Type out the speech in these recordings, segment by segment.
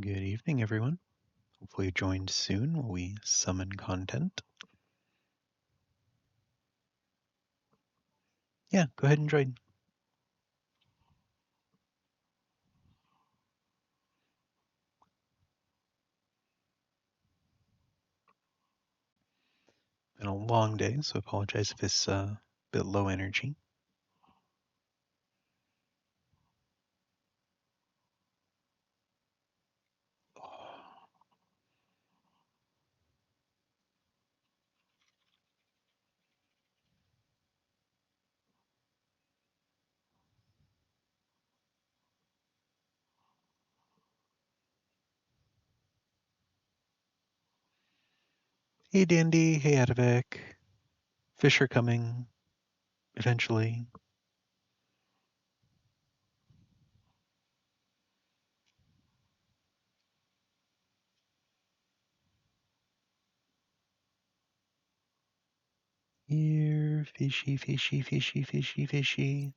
Good evening, everyone. Hopefully you joined soon while we summon content. Yeah, go ahead and join. Been a long day, so I apologize if it's a bit low energy. Hey, Dandy. Hey, Adivik. Fish are coming eventually. Here, fishy, fishy, fishy, fishy, fishy.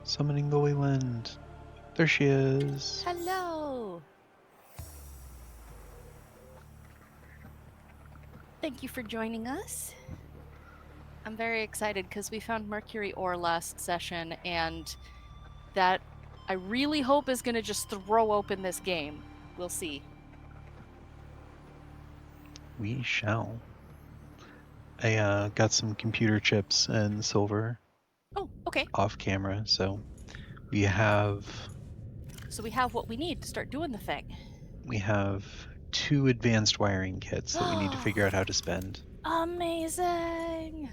Summoning the Wayland. There she is. Hello! Thank you for joining us. I'm very excited because we found Mercury ore last session, and that I really hope is going to just throw open this game. We'll see. We shall. I got some computer chips and silver. Oh, okay. Off camera, so we have So we have what we need to start doing the thing. We have 2 advanced wiring kits that we need to figure out how to spend. Amazing!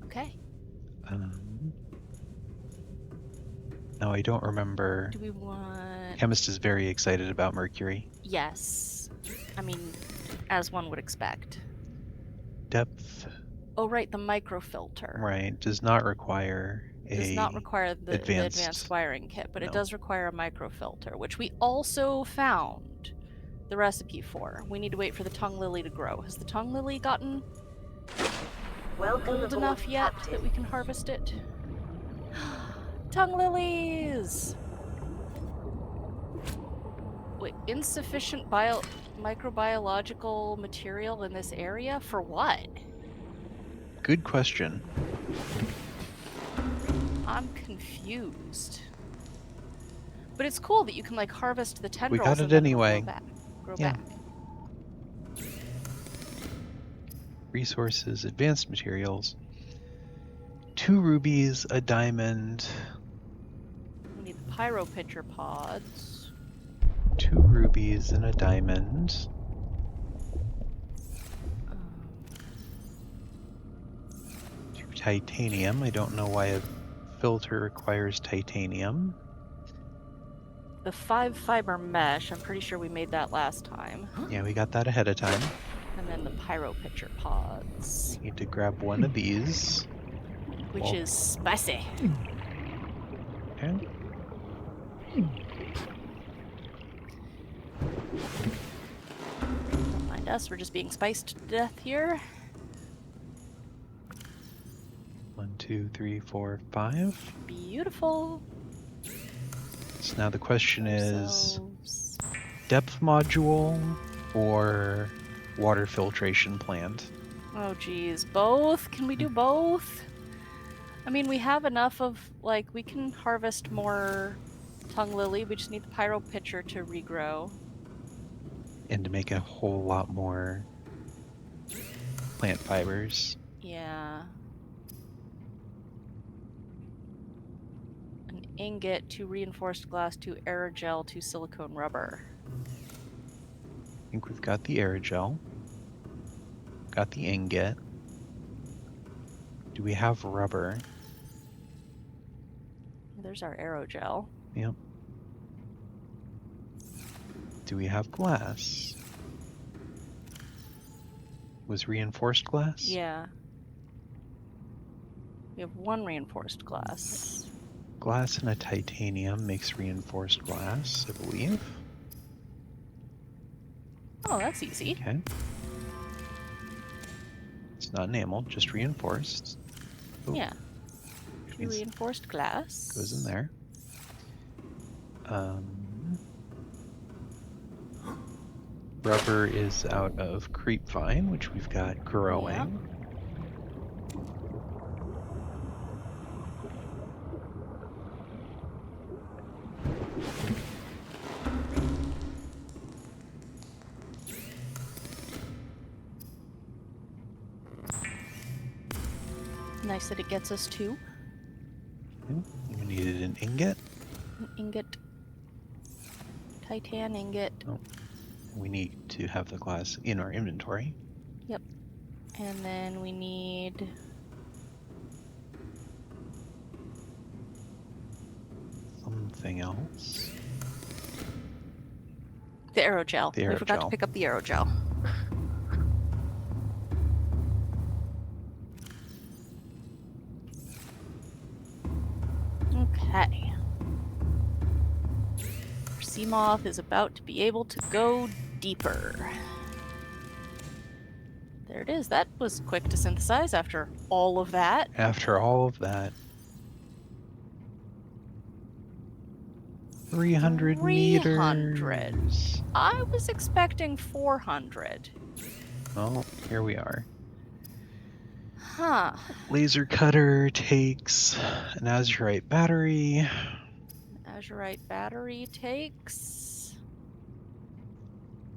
Okay. Um, Now, I don't remember. Do we want... Chemist is very excited about mercury. Yes. I mean, as one would expect. Depth, Oh, right, the microfilter. right, does not require Does not require the advanced wiring kit, but it does require a microfilter, which we also found the recipe for. We need to wait for the tongue lily to grow. Has the tongue lily gotten old enough yet that we can harvest it? Tongue lilies! Wait, insufficient microbiological material in this area? For what? Good question. I'm confused. But it's cool that you can like harvest the tendrils We got it and then anyway. Grow back. Resources, advanced materials. 2 rubies, a diamond. We need the pyro pitcher pods. 2 rubies and a diamond. 2 titanium. I don't know why a filter requires titanium. The 5-fiber mesh, I'm pretty sure we made that last time. Yeah, we got that ahead of time. And then the pyro pitcher pods. Need to grab one of these. Which is spicy. Okay. Don't mind us, we're just being spiced to death here. 1, 2, 3, 4, 5. Beautiful. So now the question is depth module or water filtration plant? Oh geez, both? Can we do both? I mean, we have enough of, like, we can harvest more tongue lily. We just need the pyro pitcher to regrow. And to make a whole lot more plant fibers. Yeah. An ingot, 2 reinforced glass, 2 aerogel, 2 silicone rubber. I think we've got the aerogel. Got the ingot. Do we have rubber? There's our aerogel. Yep. Do we have glass? Was reinforced glass? Yeah. We have 1 reinforced glass. Glass and a titanium makes reinforced glass, I believe. Oh, that's easy. Okay. It's not enameled, just reinforced. Ooh, Yeah. 2 reinforced glass. Goes in there. Rubber is out of creepvine, which we've got growing. Yeah. Nice that it gets us 2. Okay. We needed an ingot. An ingot. Titan ingot. Oh. We need to have the glass in our inventory. Yep. And then we need... something else. the aerogel. The We forgot to aerogel. pick up the aerogel. Okay. Our sea moth is about to be able to go deeper. There it is. That was quick to synthesize after all of that. After all of that. 300 meters. I was expecting 400. Well, here we are. Huh. Laser cutter takes an azurite battery. Azurite battery takes...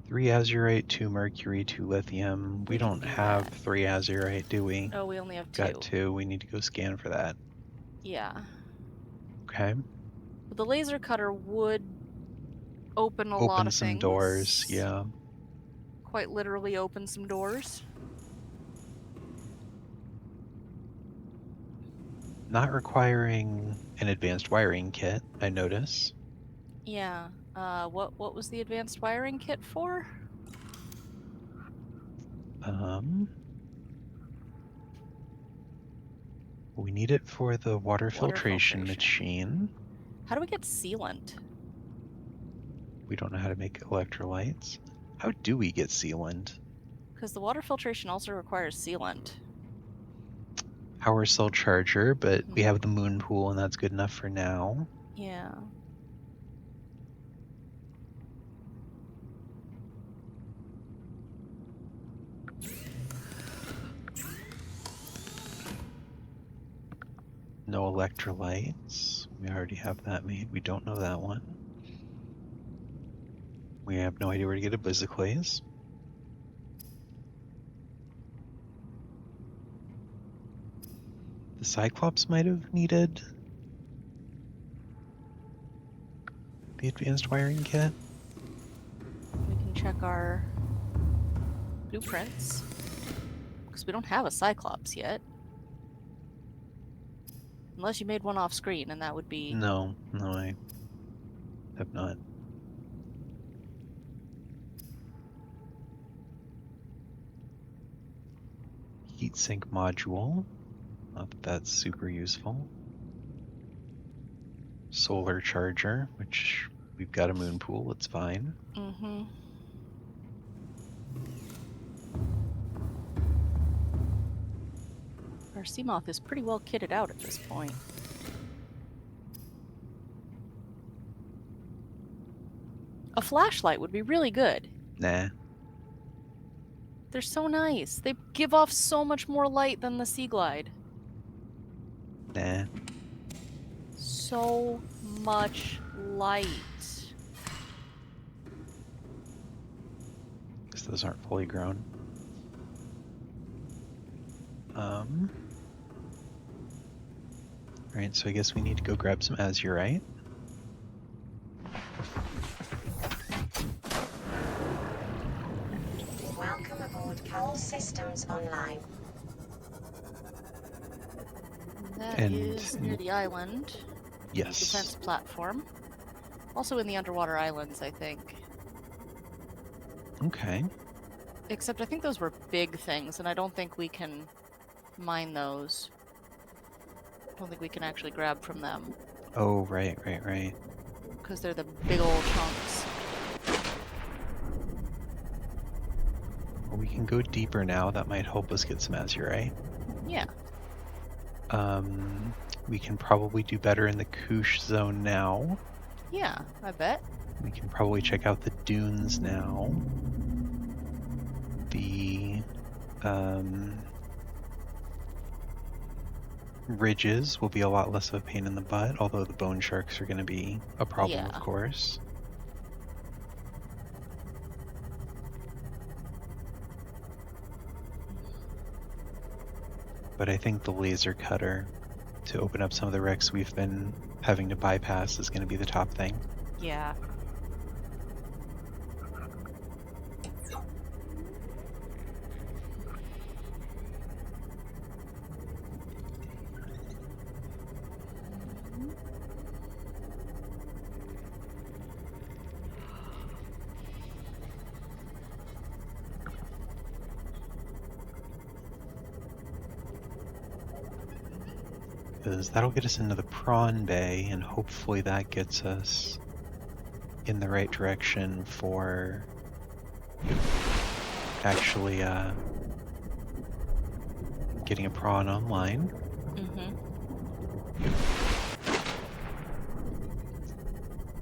3 azurite, 2 mercury, 2 lithium. We don't have 3 azurite, do we? Oh, we only have 2. Got 2. We need to go scan for that. Yeah. Okay. But the laser cutter would open a lot of some things. doors, yeah. Quite literally open some doors. Not requiring an advanced wiring kit, I notice. Yeah. What was the advanced wiring kit for? We need it for the water filtration machine. How do we get sealant? We don't know how to make electrolytes. How do we get sealant? Because the water filtration also requires sealant. Power cell charger, but we have the moon pool and that's good enough for now. Yeah. No electrolytes. We already have that made. We don't know that one. We have no idea where to get a Blizziclaze. The Cyclops might have needed the advanced wiring kit. We can check our blueprints. Because we don't have a Cyclops yet. Unless you made one off screen, and that would be... No, I have not. Heatsink module. Not that that's super useful. Solar charger, which we've got a moon pool, it's fine. Mm-hmm. Our Seamoth is pretty well kitted out at this point. A flashlight would be really good. Nah. They're so nice. They give off so much more light than the Sea Glide. Nah. So much light. Guess those aren't fully grown. Alright, so I guess we need to go grab some azurite. Welcome aboard. All systems online. That is near the island. Yes. The defense platform. Also in the underwater islands, I think. Okay. Except I think those were big things, and I don't think we can mine those. don't think we can actually grab from them Oh, right. because they're the big old chunks. Well, we can go deeper now. That might help us get some azurite. Yeah. We can probably do better in the Koosh zone now. Yeah, I bet. We can probably check out the dunes now. The ridges will be a lot less of a pain in the butt, although the bone sharks are going to be a problem, Yeah. of course. But I think the laser cutter to open up some of the wrecks we've been having to bypass is going to be the top thing. Yeah. Because that'll get us into the prawn bay, and hopefully that gets us in the right direction for actually getting a prawn online.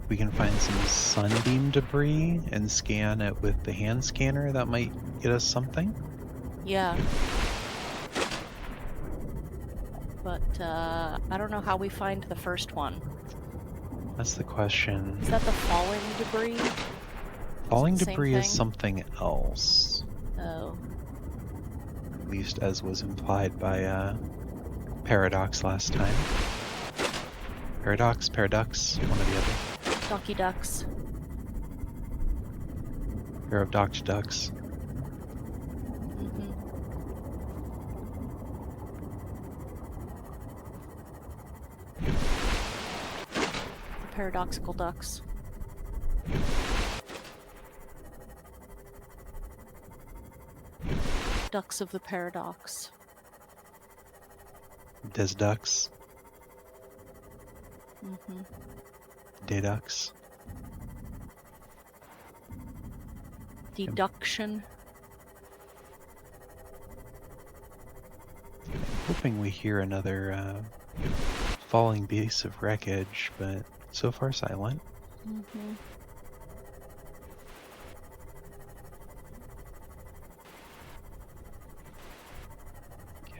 We can find some sunbeam debris and scan it with the hand scanner. That might get us something. Yeah. But I don't know how we find the first one. That's the question. Is that the falling debris? Falling Is it the same debris is thing? something else, Oh. at least as was implied by Paradox last time. Paradox, one or the other. Donkey ducks. Pair of docked ducks. The paradoxical ducks. Ducks of the paradox. Des ducks. Mm-hmm. Deducts. Deduction. I'm hoping we hear another falling piece of wreckage, but so far silent. Mm-hmm.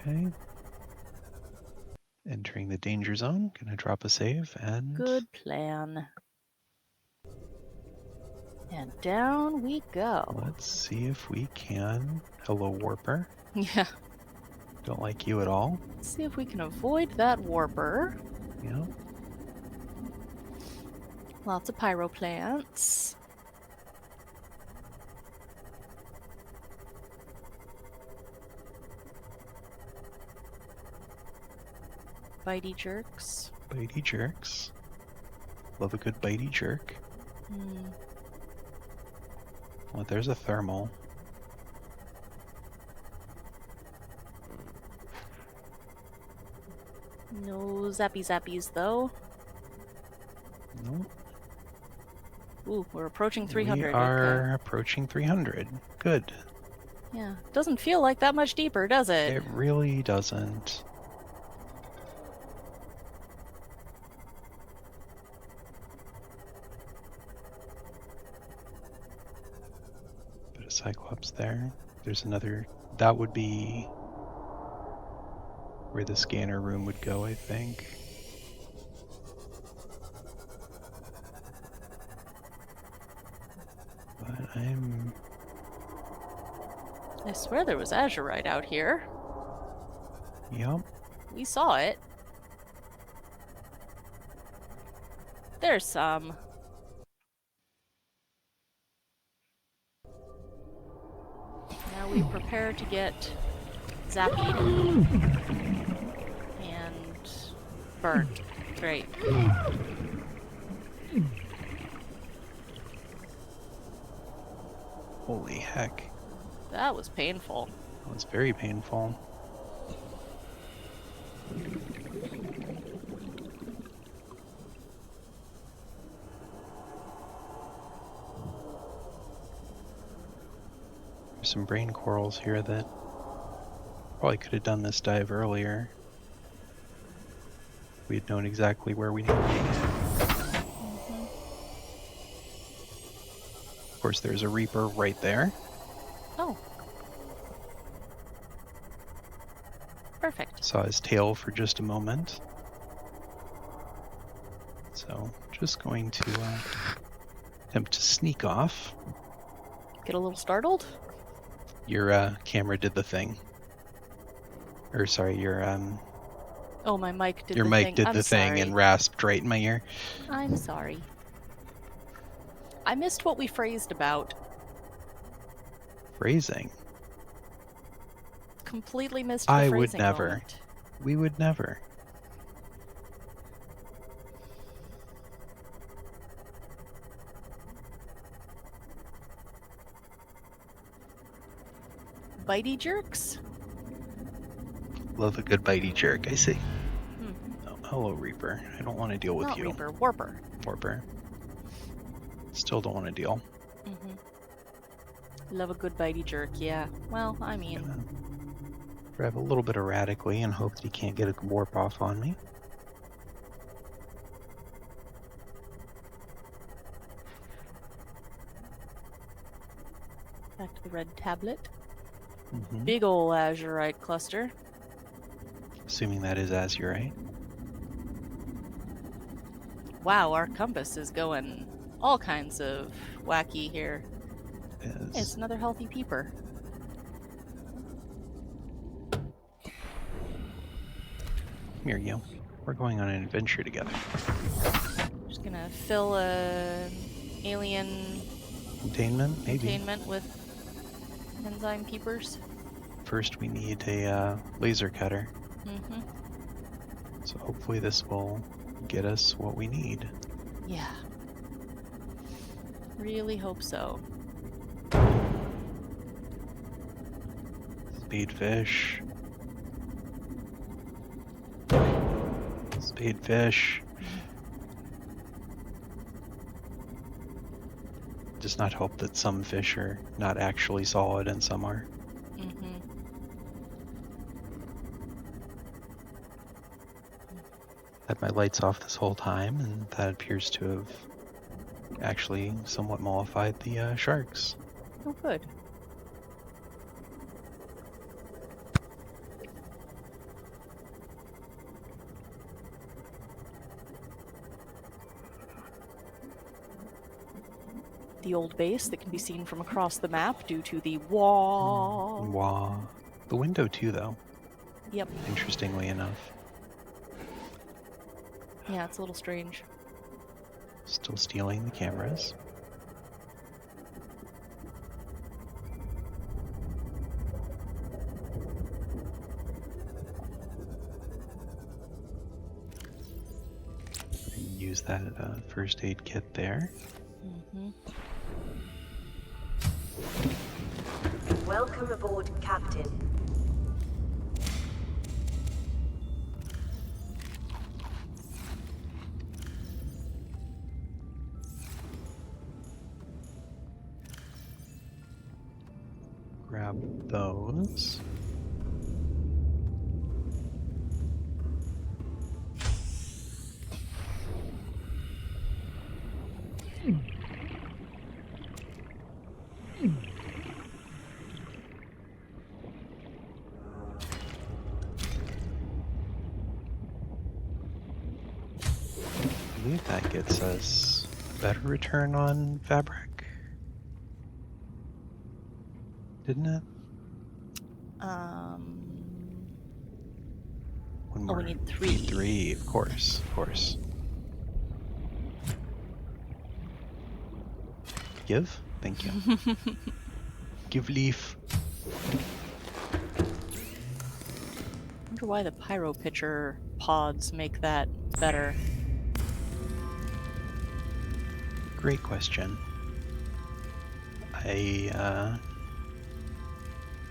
Okay. Entering the danger zone. Gonna drop a save and... Good plan. And down we go. Let's see if we can. Hello, Warper. Yeah. Don't like you at all. Let's see if we can avoid that warper. Yeah. Lots of pyro plants. Bitey jerks. Bitey jerks. Love a good bitey jerk. Hmm. Well, there's a thermal. No zappy zappies though. Nope. Ooh, we're approaching 300. We are Okay. approaching 300. Good. Yeah. Doesn't feel like that much deeper, does it? It really doesn't. Bit of Cyclops there. There's another. That would be where the scanner room would go, I think. But I swear there was azurite out here. Yup. We saw it. There's some. Now we prepare to get zapped and burnt. Great. Holy heck. That was painful. That was very painful. There's some brain corals here that probably could have done this dive earlier. We had known exactly where we needed to be. Of course, there's a Reaper right there. Oh. Perfect. Saw his tail for just a moment. So, just going to attempt to sneak off. Get a little startled? Your camera did the thing. Or sorry, your Oh, my mic did your the mic thing. did I'm the thing sorry. and rasped right in my ear. I'm sorry. I missed what we phrased about. Phrasing. Completely missed the I phrasing would never. moment. We would never. Bitey jerks? Love a good bitey jerk, I see. Hmm. Oh, hello, Reaper. I don't want to deal with Not you. Reaper, Warper. Warper. Still don't want to deal. Love a good bitey jerk, yeah. Well, I mean... Gonna grab a little bit erratically and hope that he can't get a warp off on me. Back to the red tablet. Mm-hmm. Big ol' azurite cluster. Assuming that is azurite. Wow, our compass is going all kinds of wacky here. It Hey, is. it's another healthy peeper. Come here, you. We're going on an adventure together. Just gonna fill a alien Containment, maybe. containment with enzyme peepers. First, we need a laser cutter. Mm-hmm. So hopefully this will get us what we need. Yeah. Really hope so. Spadefish. Spadefish. Just not hope that some fish are not actually solid and some are. Mm-hmm. Had my lights off this whole time, and that appears to have actually somewhat mollified the sharks. Oh, good. The old base that can be seen from across the map due to the wall. Wow. The window too, though, Yep. interestingly enough. Yeah, it's a little strange. Still stealing the cameras. Use that first aid kit there. Mm-hmm. Welcome aboard, Captain. Grab those. I believe that gets us better return on fabric. Didn't it? One Oh, more. we need 3. Three, of course, of course. Give? Thank you. Give leaf. Wonder why the pyro pitcher pods make that better. Great question. I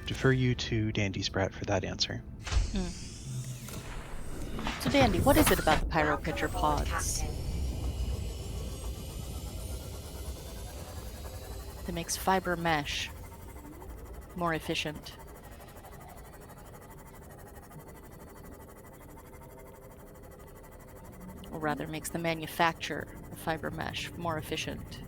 defer you to Dandy Sprat for that answer. So Dandy, what is it about the pyro Welcome pitcher aboard, pods Captain. that makes fiber mesh? more efficient. Or rather, makes the manufacture of fiber mesh more efficient.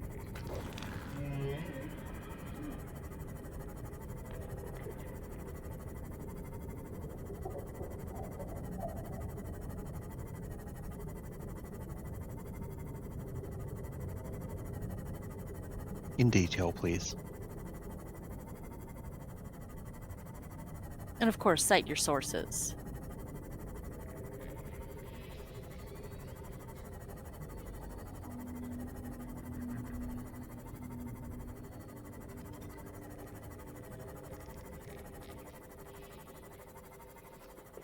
In detail, please. And of course, cite your sources.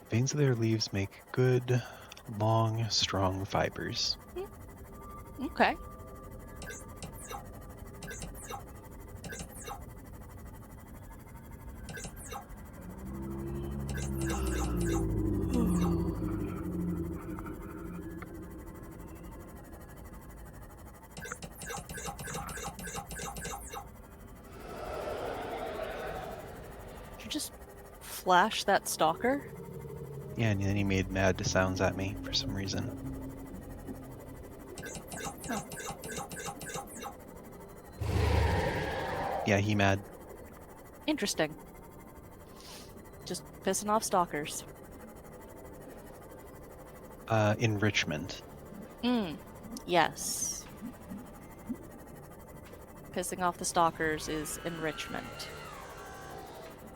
Veins of their leaves make good, long, strong fibers. Okay. Did you just flash that stalker? Yeah, and then he made mad sounds at me for some reason. Yeah, he mad. Interesting. Just pissing off stalkers. Enrichment. Yes. Pissing off the stalkers is enrichment.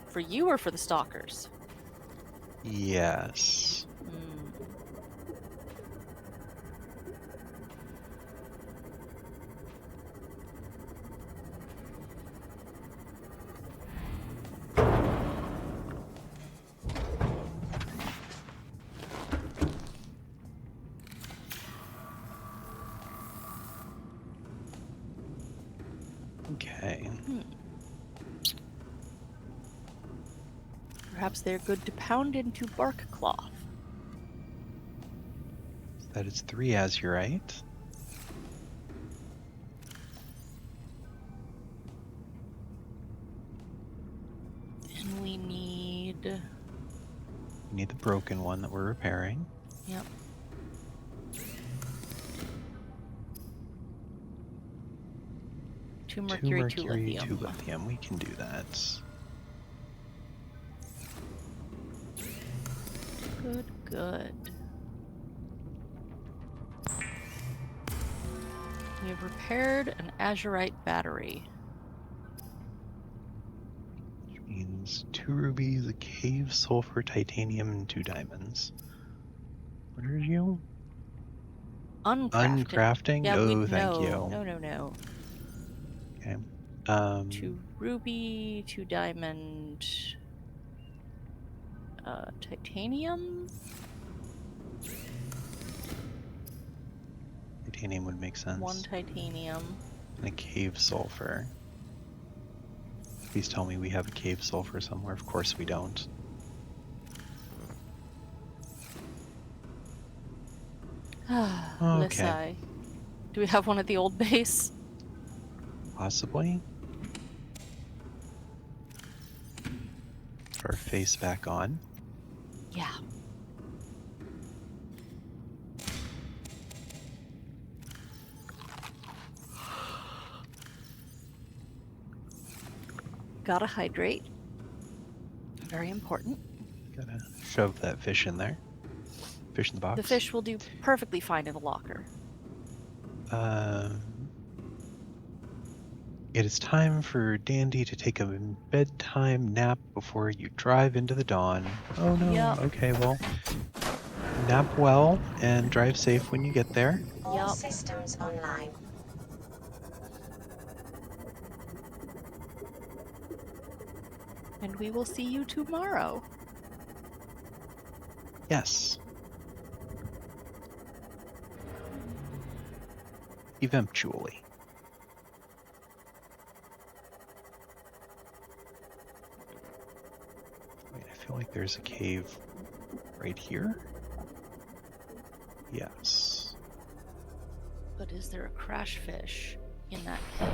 For you or for the stalkers? Yes. Okay. Perhaps they're good to pound into bark cloth. That is 3 azurite. And we need... We need the broken one that we're repairing. Yep. Two mercury, two lithium. 2 lithium. We can do that. Good, good. We have repaired an azurite battery. Which means 2 rubies, a cave, sulfur, titanium, and 2 diamonds. What are you? Uncrafting. Uncrafting? Yeah, oh, thank no, you. No. Okay. 2 ruby, 2 diamond, titanium? Titanium would make sense. 1 titanium. And a cave sulfur. Please tell me we have a cave sulfur somewhere. Of course we don't. Okay. Lissai. Do we have one at the old base? Possibly. Put our face back on. Yeah. Gotta hydrate. Very important. Gotta shove that fish in there. Fish in the box. The fish will do perfectly fine in a locker. It is time for Dandy to take a bedtime nap before you drive into the dawn. Oh no. Yep. Okay, well, nap well and drive safe when you get there. All Yup. systems online. And we will see you tomorrow. Yes. Eventually. Wait, I feel like there's a cave right here. Yes. But is there a crash fish in that cave?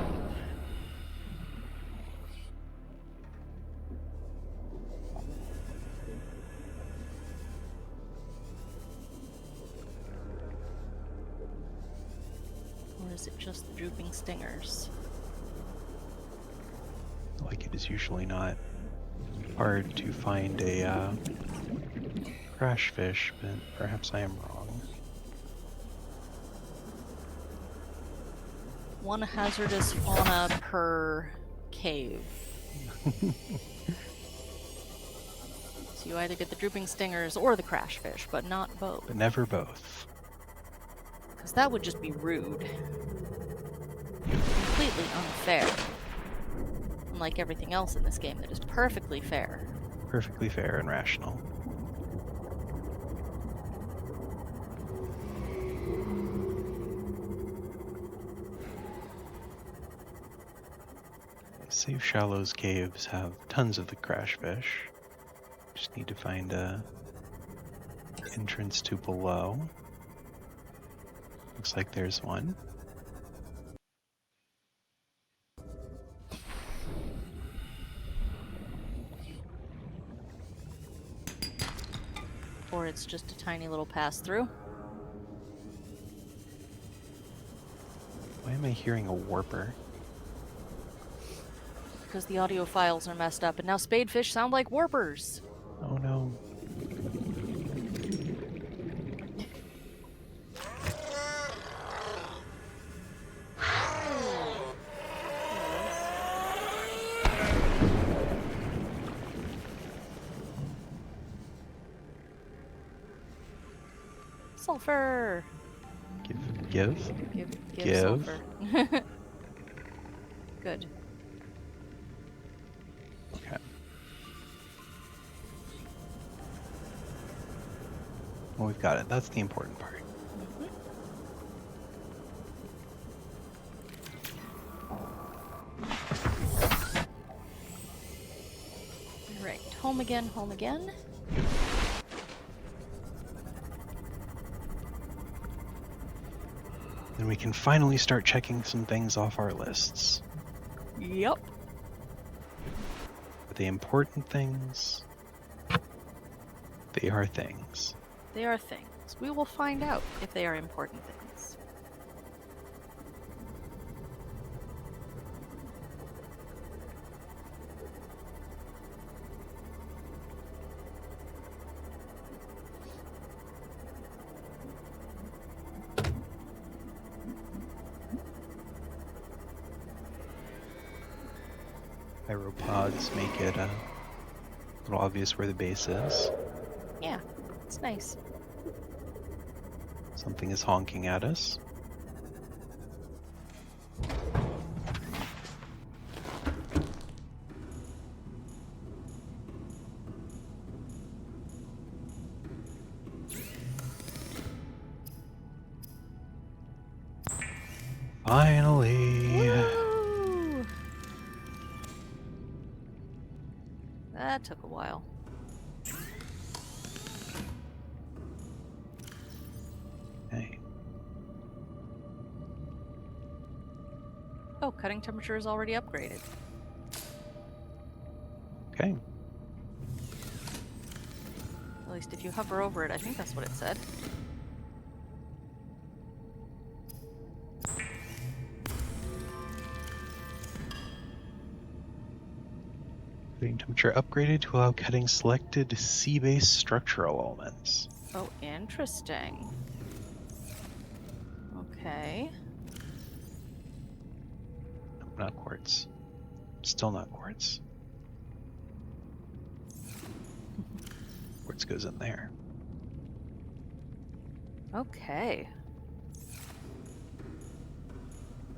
is it just the drooping stingers? Like, it is usually not hard to find a crash fish, but perhaps I am wrong. One hazardous fauna per cave. So you either get the drooping stingers or the crash fish, but not both. But never both. Because that would just be rude. Completely unfair. Unlike everything else in this game that is perfectly fair. Perfectly fair and rational. Safe Shallows caves have tons of the crash fish. Just need to find a entrance to below. Looks like there's one. Or it's just a tiny little pass-through. Why am I hearing a warper? Because the audio files are messed up, and now spadefish sound like warpers. Oh no. Sulfur! Give? Give sulfur. Good. Okay. Well, we've got it. That's the important part. Right, home again, home again. Then we can finally start checking some things off our lists. Yep. Are they important things? They are things. They are things. We will find out if they are important things. Pyropods make it a little obvious where the base is. Yeah, it's nice. Something is honking at us. Finally! Woo! That took a while. Okay. Oh, cutting temperature is already upgraded. Okay. At least if you hover over it, I think that's what it said. Cutting temperature upgraded to allow cutting selected sea-based structural elements. Oh, interesting. Okay. Not quartz. Still not quartz. Quartz goes in there. Okay.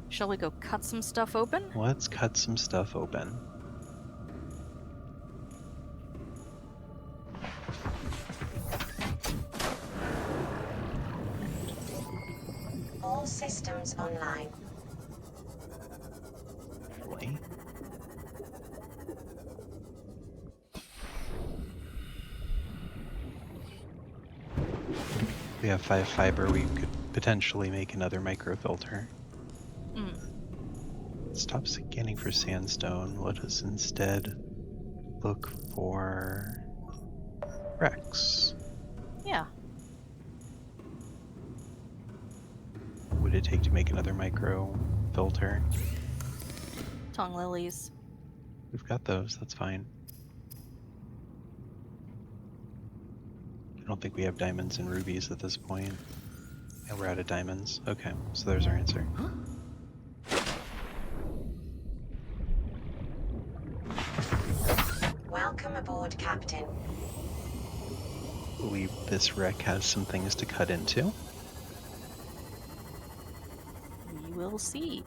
Shall we go cut some stuff open? Let's cut some stuff open. All systems online. Hopefully. We have 5 fiber, we could potentially make another microfilter. Stop scanning for sandstone. Let us instead look for wrecks. Yeah. Would it take to make another micro filter? Tongue lilies. We've got those, that's fine. I don't think we have diamonds and rubies at this point. Yeah, we're out of diamonds. Okay, so there's our answer. Welcome aboard, Captain. I believe this wreck has some things to cut into. We will see.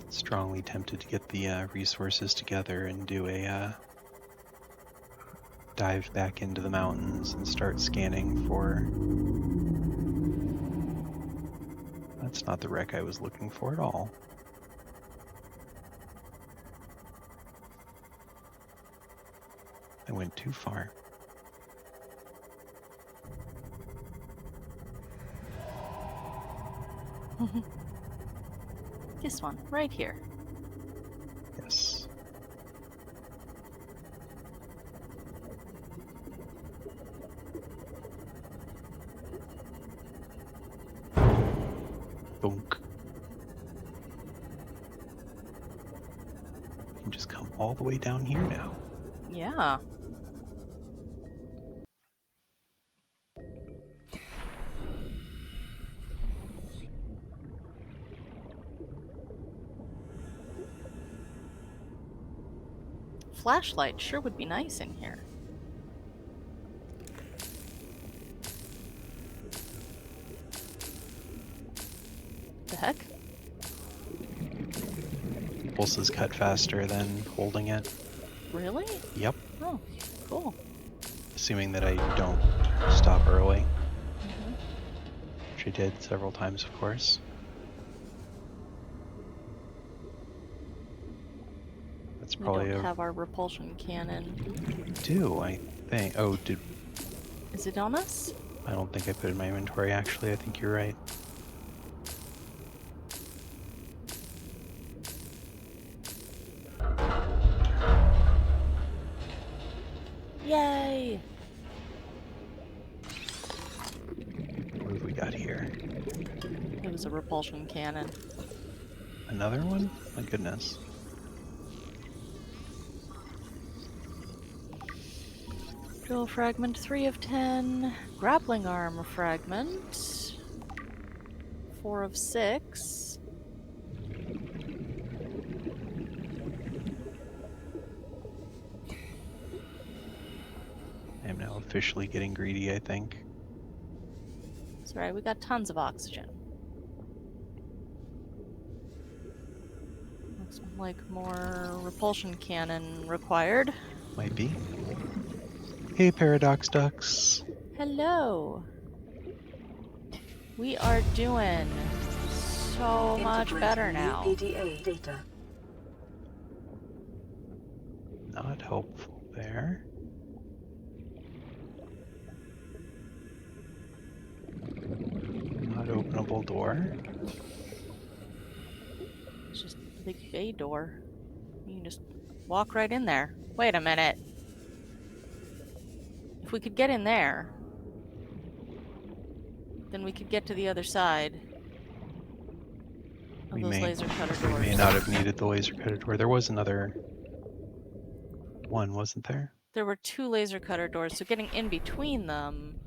Strongly tempted to get the resources together and do a dive back into the mountains and start scanning for... That's not the wreck I was looking for at all. I went too far. This one, right here. Yes. Bonk. You can just come all the way down here now. Yeah. Flashlight sure would be nice in here. The heck? Pulses cut faster than holding it. Really? Yep. Oh, cool. Assuming that I don't stop early. Mm-hmm. Which I did several times, of course. That's We probably don't have our repulsion cannon. do, I think. Oh, did Is it on us? I don't think I put it in my inventory, actually. I think you're right. Yay! What have we got here? It was a repulsion cannon. Another one? My goodness. Drill fragment 3 of 10. Grappling arm fragment 4 of 6. I am now officially getting greedy, I think. That's right, we got tons of oxygen. Looks like more repulsion cannon required. Might be. Hey, Paradox Ducks. Hello! We are doing so much better now. EDA data. Not helpful there. Not openable door. It's just a big bay door. You can just walk right in there. Wait a minute. If we could get in there, then we could get to the other side of We those may- laser cutter We doors. may not have needed the laser cutter door. There was another one, wasn't there? There were 2 laser cutter doors, so getting in between them.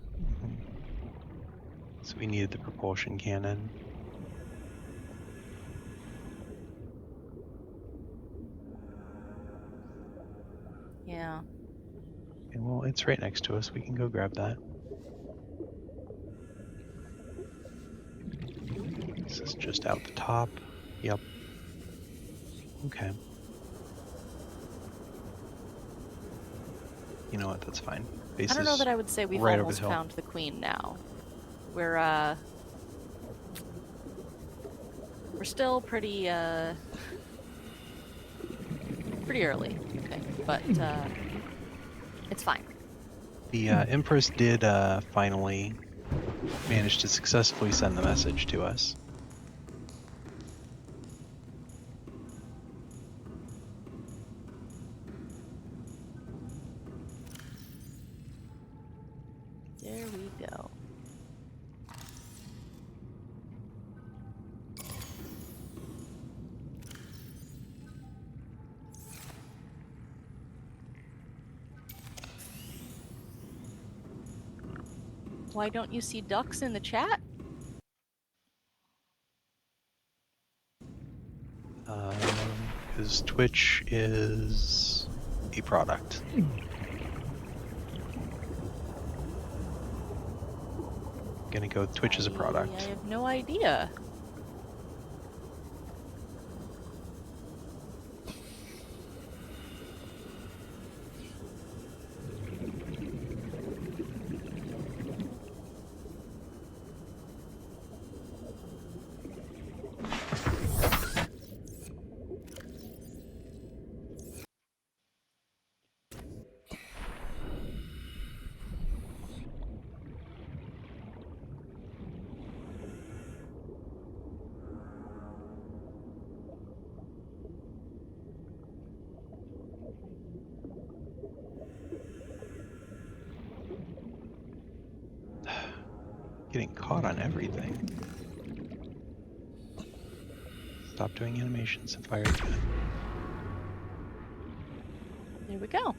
So we needed the propulsion cannon. Yeah. Okay, well, it's right next to us. We can go grab that. This is just out the top. Yep. Okay. You know what? That's fine. Base I don't know is that I would say we've right over almost the hill. found the queen now. We're still pretty early, okay, but it's fine. The Empress did finally manage to successfully send the message to us. Why don't you see ducks in the chat? Because Twitch is a product. Gonna go with Twitch as a product. I have no idea. Getting caught on everything. Stop doing animations and fire again. There we go.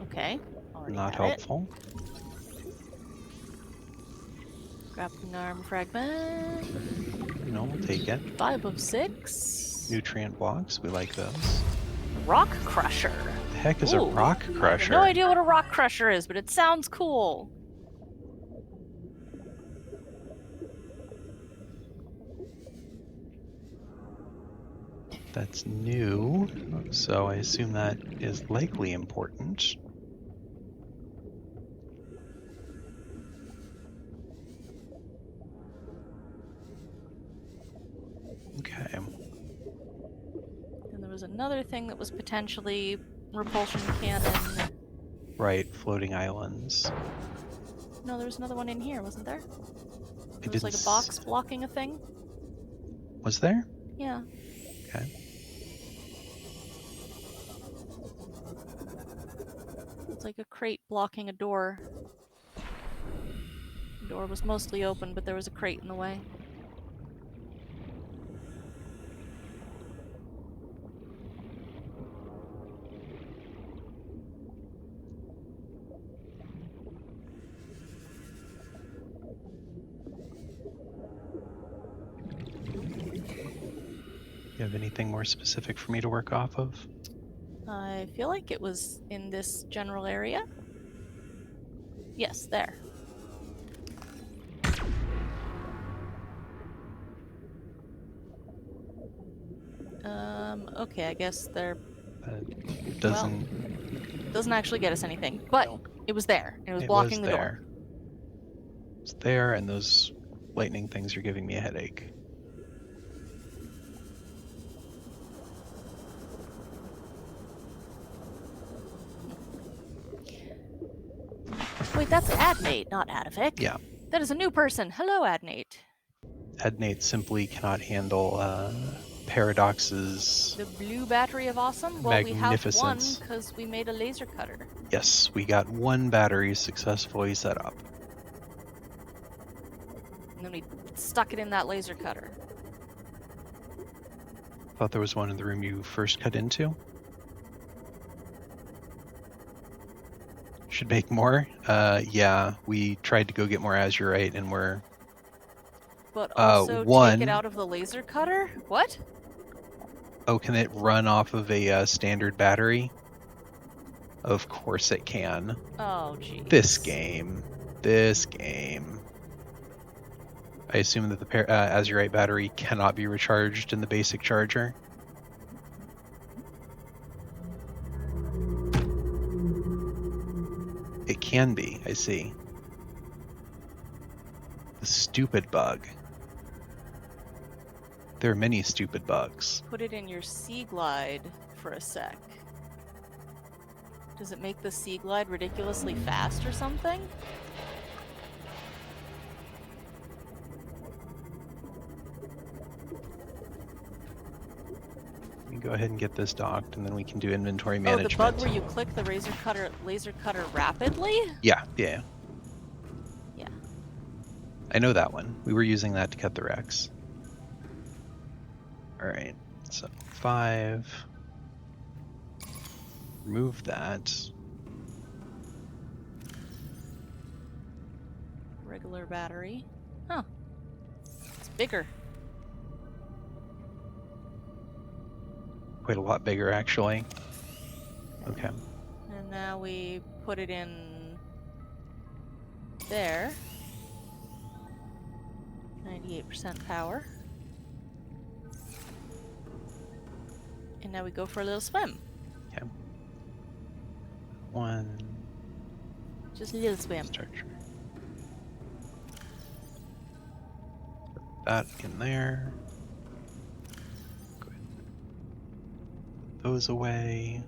Okay. Already Not had it. helpful. Grappling arm fragment. No, we'll take it. 5 of 6. Nutrient blocks, we like those. Rock crusher. The heck is a Ooh, rock I have crusher? no idea what a rock crusher is, but it sounds cool. That's new, so I assume that is likely important. Okay. And there was another thing that was potentially repulsion cannon. Right, floating islands. No, there was another one in here, wasn't there? I There was like a didn't box blocking a thing. Was there? Yeah. Okay. It's like a crate blocking a door. The door was mostly open, but there was a crate in the way. You have anything more specific for me to work off of? I feel like it was in this general area. Yes, there. Okay, I guess there doesn't actually get us anything, but it was there. It was blocking the door. It's there, and those lightning things are giving me a headache. Wait, that's Adnate, not Adavic. Yeah. That is a new person. Hello, Adnate. Adnate simply cannot handle Paradox's. The blue battery of awesome? Well, we have one Magnificence. because we made a laser cutter. Yes, we got one battery successfully set up. And then we stuck it in that laser cutter. Thought there was one in the room you first cut into. Should make more. Yeah, we tried to go get more azurite, and we're But also one. take it out of the laser cutter? What? Oh, can it run off of a standard battery? Of course it can. Oh, jeez. This game. I assume that the azurite battery cannot be recharged in the basic charger. It can be, I see. The stupid bug. There are many stupid bugs. Put it in your Sea Glide for a sec. Does it make the Sea Glide ridiculously fast or something? Let me go ahead and get this docked, and then we can do inventory Oh, management. the bug where you click the laser cutter rapidly? Yeah. Yeah. I know that one. We were using that to cut the Rex. Alright, so 5. Remove that. regular battery. Huh. It's bigger. Quite a lot bigger, actually. Okay. And now we put it in there. 98% power. And now we go for a little swim. Okay. One. Just a little swim. Starcher. Put that in there. Go ahead. Put those away.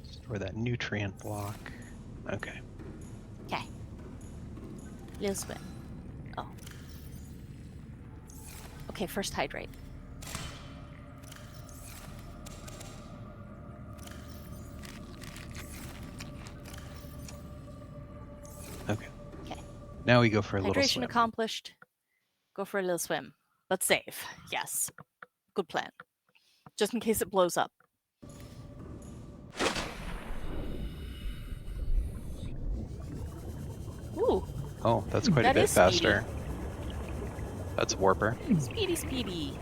Store that nutrient block. Okay. Okay. Little swim. Oh. Okay, first hydrate. Okay. Okay. Now we go for a little Hydration swim. accomplished. Go for a little swim. But safe. Yes. Good plan. Just in case it blows up. Ooh. Oh, that's quite a That bit is speedy. faster. That's Warper. Speedy, speedy.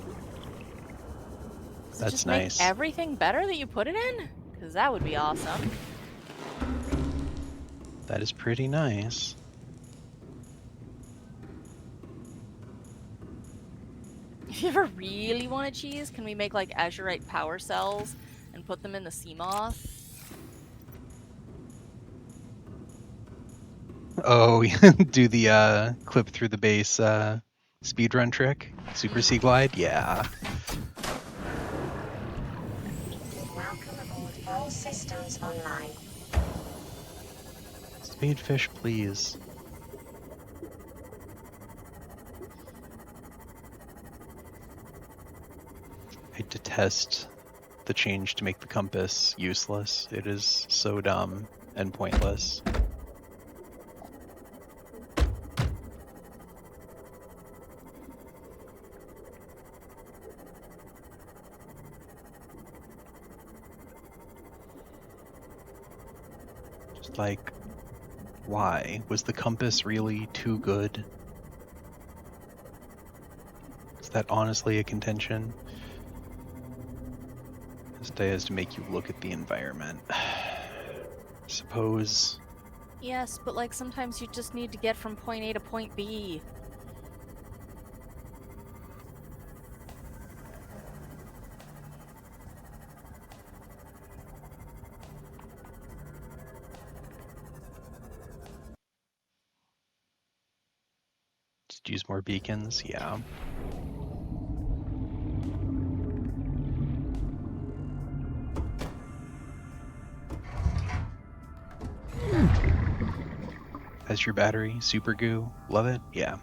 Does it That's just nice. make everything better that you put it in? Because that would be awesome. That is pretty nice. If you ever really want to cheese, can we make like azurite power cells and put them in the sea moth? Oh, do the clip through the base speedrun trick? Super Sea Glide? Yeah. Welcome aboard. All systems online. Speedfish, please. I detest the change to make the compass useless. It is so dumb and pointless. Just like, why? Was the compass really too good? Is that honestly a contention? This day is to make you look at the environment. Suppose. Yes, but like sometimes you just need to get from point A to point B. Just use more beacons, yeah. As your battery, super goo, love it, yeah.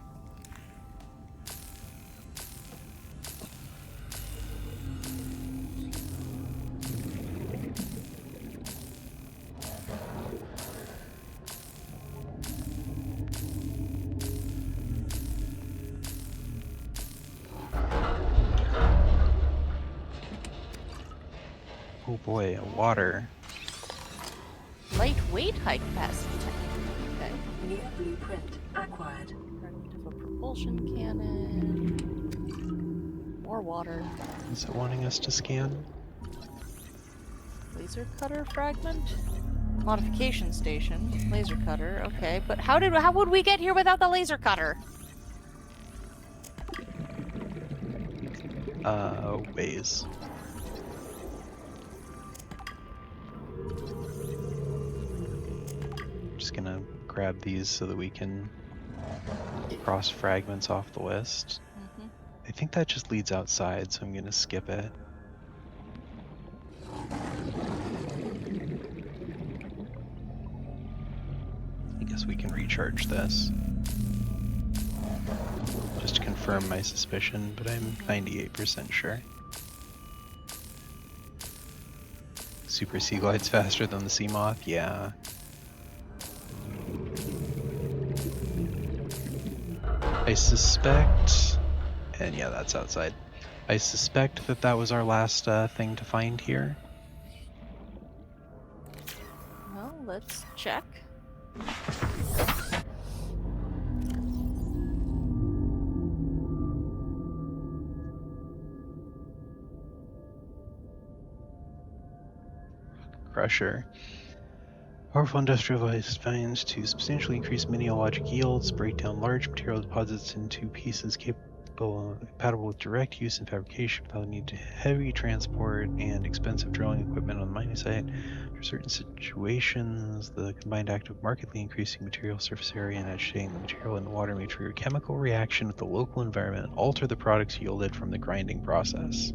Oh boy, water. Lightweight, high capacity tank. Okay. New blueprint acquired. Fragment of a propulsion cannon. More water. Is it wanting us to scan? Laser cutter fragment. Modification station. Laser cutter. Okay, but how would we get here without the laser cutter? Ways. Just gonna grab these so that we can cross fragments off the list. Mm-hmm. I think that just leads outside, so I'm gonna skip it. I guess we can recharge this. Just to confirm my suspicion, but I'm 98% sure. Super Sea Glide's faster than the Sea Moth? Yeah. I suspect... And yeah, that's outside. I suspect that that was our last thing to find here. Well, let's check. pressure. Powerful industrial designs to substantially increase mineralogic yields, break down large material deposits into pieces compatible with direct use in fabrication without the need to heavy transport and expensive drilling equipment on the mining site. For certain situations, the combined act of markedly increasing material surface area and agitating the material in the water may trigger a chemical reaction with the local environment and alter the products yielded from the grinding process.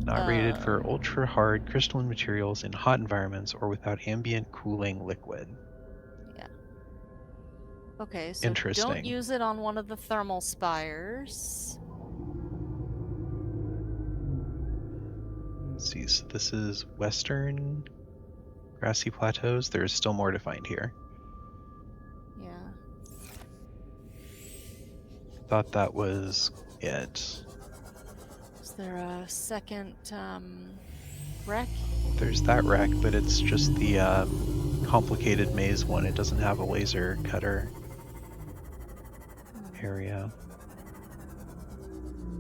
Not rated for ultra-hard crystalline materials in hot environments or without ambient cooling liquid. Yeah. Okay, so don't Interesting. use it on one of the thermal spires. Let's see, so this is western grassy plateaus. There's still more to find here. Yeah. Thought that was it. Is there a second wreck? There's that wreck, but it's just the complicated maze one. It doesn't have a laser cutter area.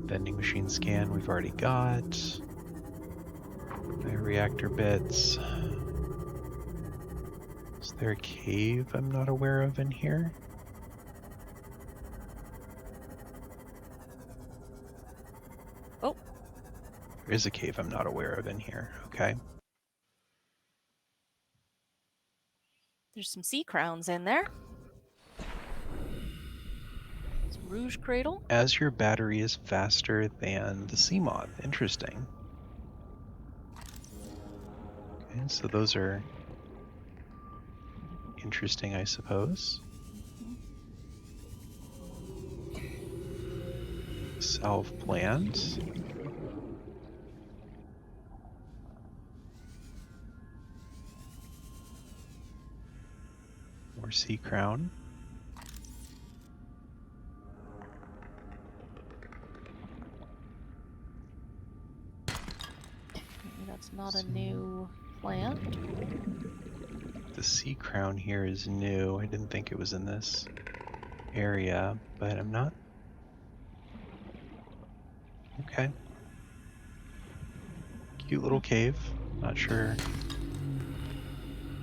Vending machine scan we've already got. Bioreactor bits. Is there a cave I'm not aware of in here? Oh. There is a cave I'm not aware of in here. Okay. There's some sea crowns in there. Some rouge cradle. As your battery is faster than the sea moth. Interesting. Okay, so those are interesting, I suppose. Salve plant. More sea crown. That's not a new plant. The sea crown here is new. I didn't think it was in this area, but I'm not. Okay. Cute little cave. Not sure.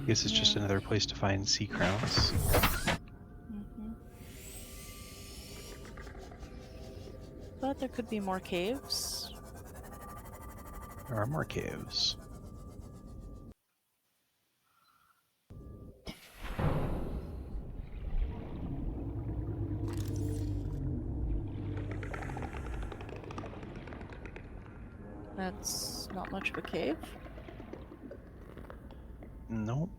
I guess it's just another place to find sea crowns. But there could be more caves. There are more caves. That's not much of a cave. Nope.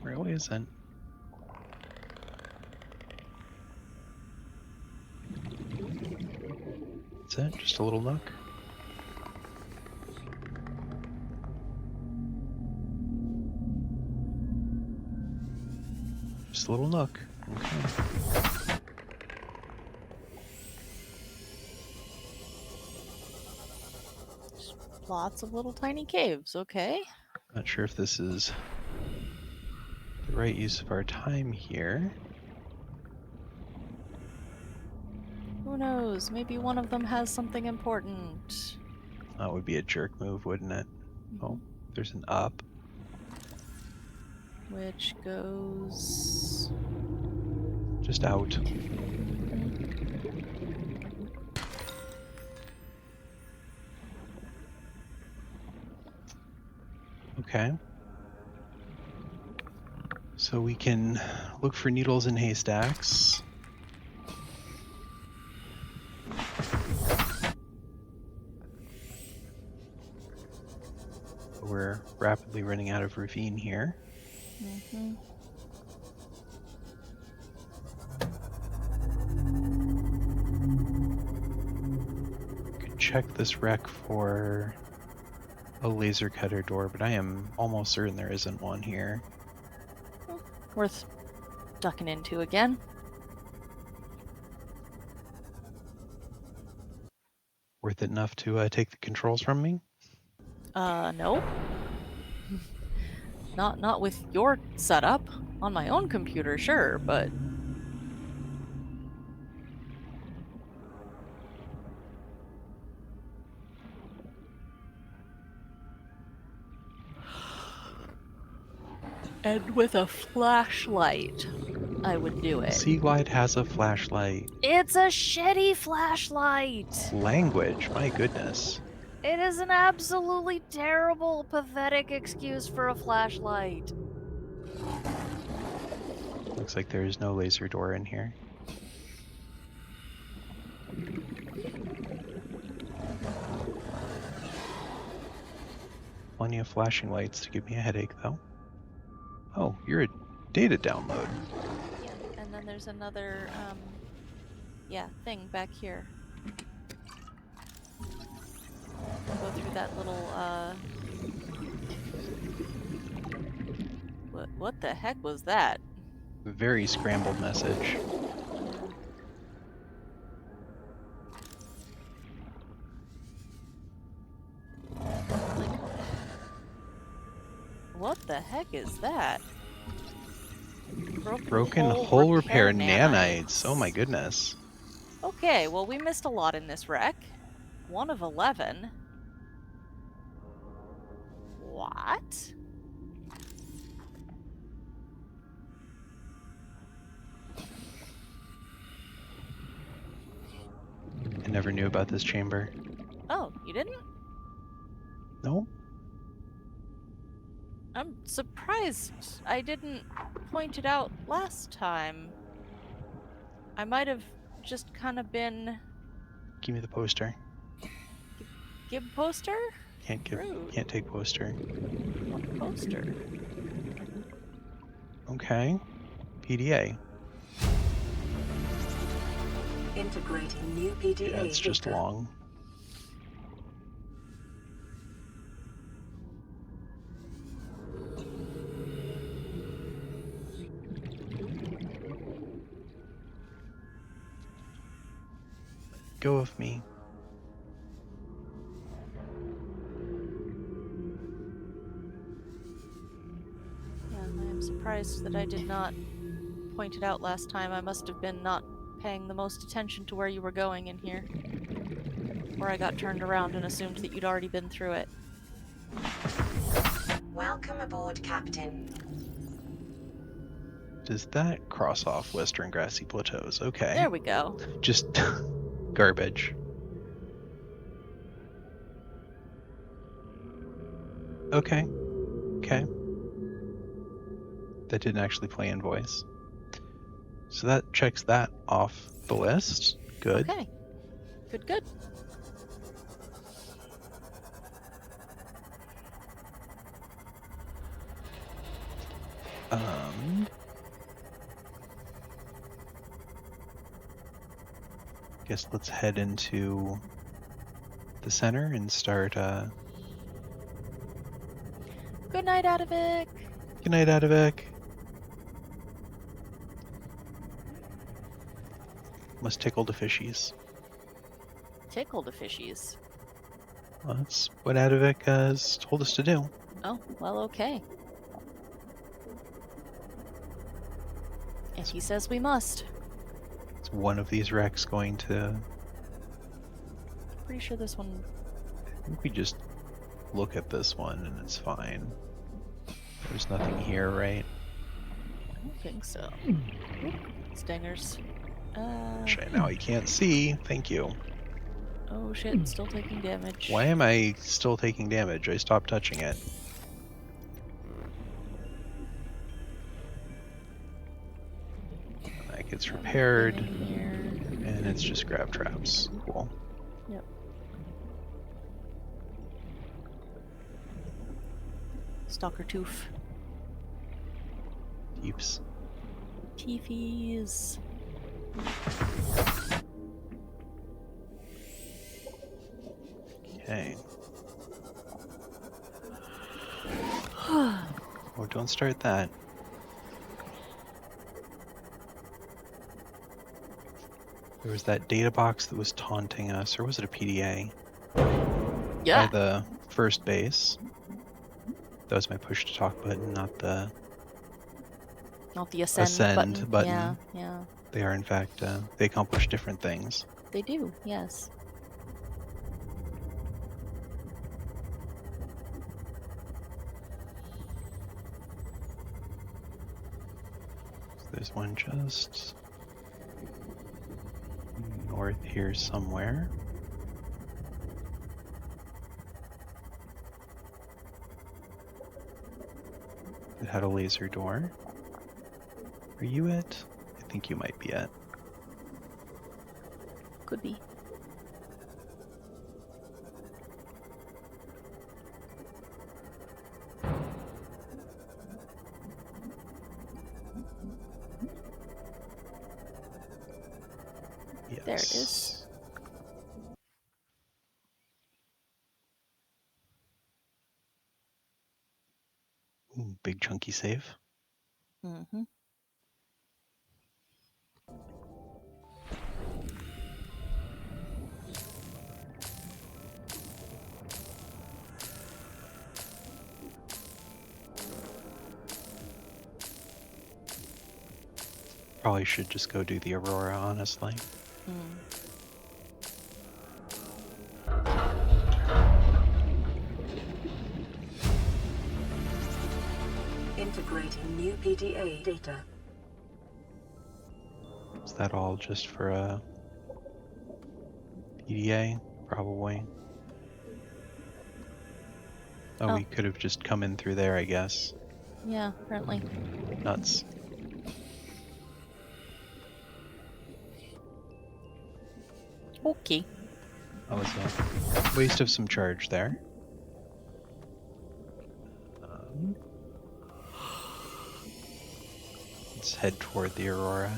Really isn't. That's it? Just a little nook? Just a little nook. Okay. Lots of little tiny caves, okay. Not sure if this is the right use of our time here. Who knows? Maybe one of them has something important. That would be a jerk move, wouldn't it? Oh, there's an up. Which goes... Just out. Okay. So we can look for needles in haystacks. We're rapidly running out of ravine here. Could check this wreck for a laser cutter door, but I am almost certain there isn't one here. Worth ducking into again. Worth it enough to take the controls from me? No. Not with your setup. On my own computer, sure, but... And with a flashlight, I would do it. Sea Glide has a flashlight. It's a shitty flashlight! Language, my goodness. It is an absolutely terrible, pathetic excuse for a flashlight. Looks like there is no laser door in here. Plenty of flashing lights to give me a headache, though. Oh, you're a data download. Yeah, and then there's another, thing back here. Go through that little, What the heck was that? Very scrambled message. What the heck is that? Broken hull repair nanites. Oh my goodness. Okay, well we missed a lot in this wreck. 1 of 11. What? I never knew about this chamber. Oh, you didn't? No? I'm surprised I didn't point it out last time. I might have just kind of been... Give me the poster. Give poster? Can't take poster. What poster? Okay. PDA. Integrating new PDA. Yeah, it's just hookup. long. Go with me. Yeah, I am surprised that I did not point it out last time. I must have been not paying the most attention to where you were going in here. Or I got turned around and assumed that you'd already been through it. Welcome aboard, Captain. Does that cross off Western Grassy Plateaus? Okay. There we go. Just garbage. Okay. Okay. That didn't actually play in voice. So that checks that off the list. Good. Okay. Good. Guess let's head into the center and start, Good night, Adavik. Good night, Adavik. Must tickle the fishies. Tickle the fishies. Well, that's what Adavik has told us to do. Oh, well, okay. If he says we must. Is one of these wrecks going to... Pretty sure this one... I think we just look at this one and it's fine. There's nothing here, right? I don't think so. Oop, stingers. Now I can't see. Thank you. Oh shit, still taking damage. Why am I still taking damage? I stopped touching it. That gets repaired, and it's just grab traps. Cool. Yep. Stalker tooth. Deeps. Teefies. Okay. Oh, don't start that. There was that data box that was taunting us, or was it a PDA? Yeah. By the first base. That was my push to talk button, not the ascend button. Yeah. They are, in fact, they accomplish different things. They do, yes. There's one just north here somewhere. It had a laser door. Are you it? I think you might be it. Could be. Yes. There it is. Ooh, big chunky save. Mm-hmm. Probably should just go do the Aurora, honestly. Integrating new PDA data. Is that all just for a PDA? Probably. Oh, we could have just come in through there, I guess. Yeah, apparently. Nuts. Okay. That was a waste of some charge there. Let's head toward the Aurora.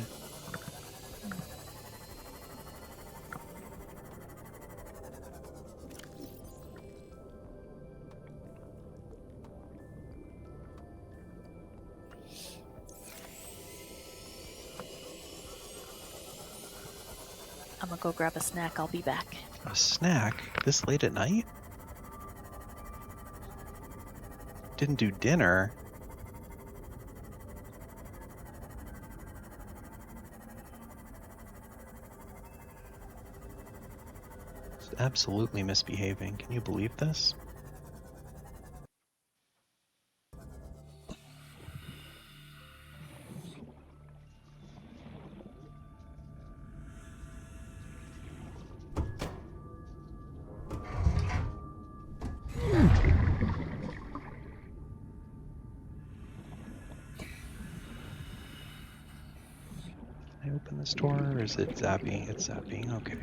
I'm gonna go grab a snack. I'll be back. A snack? This late at night? Didn't do dinner. It's absolutely misbehaving. Can you believe this? Can I open this door, or is it zapping? It's zapping, okay.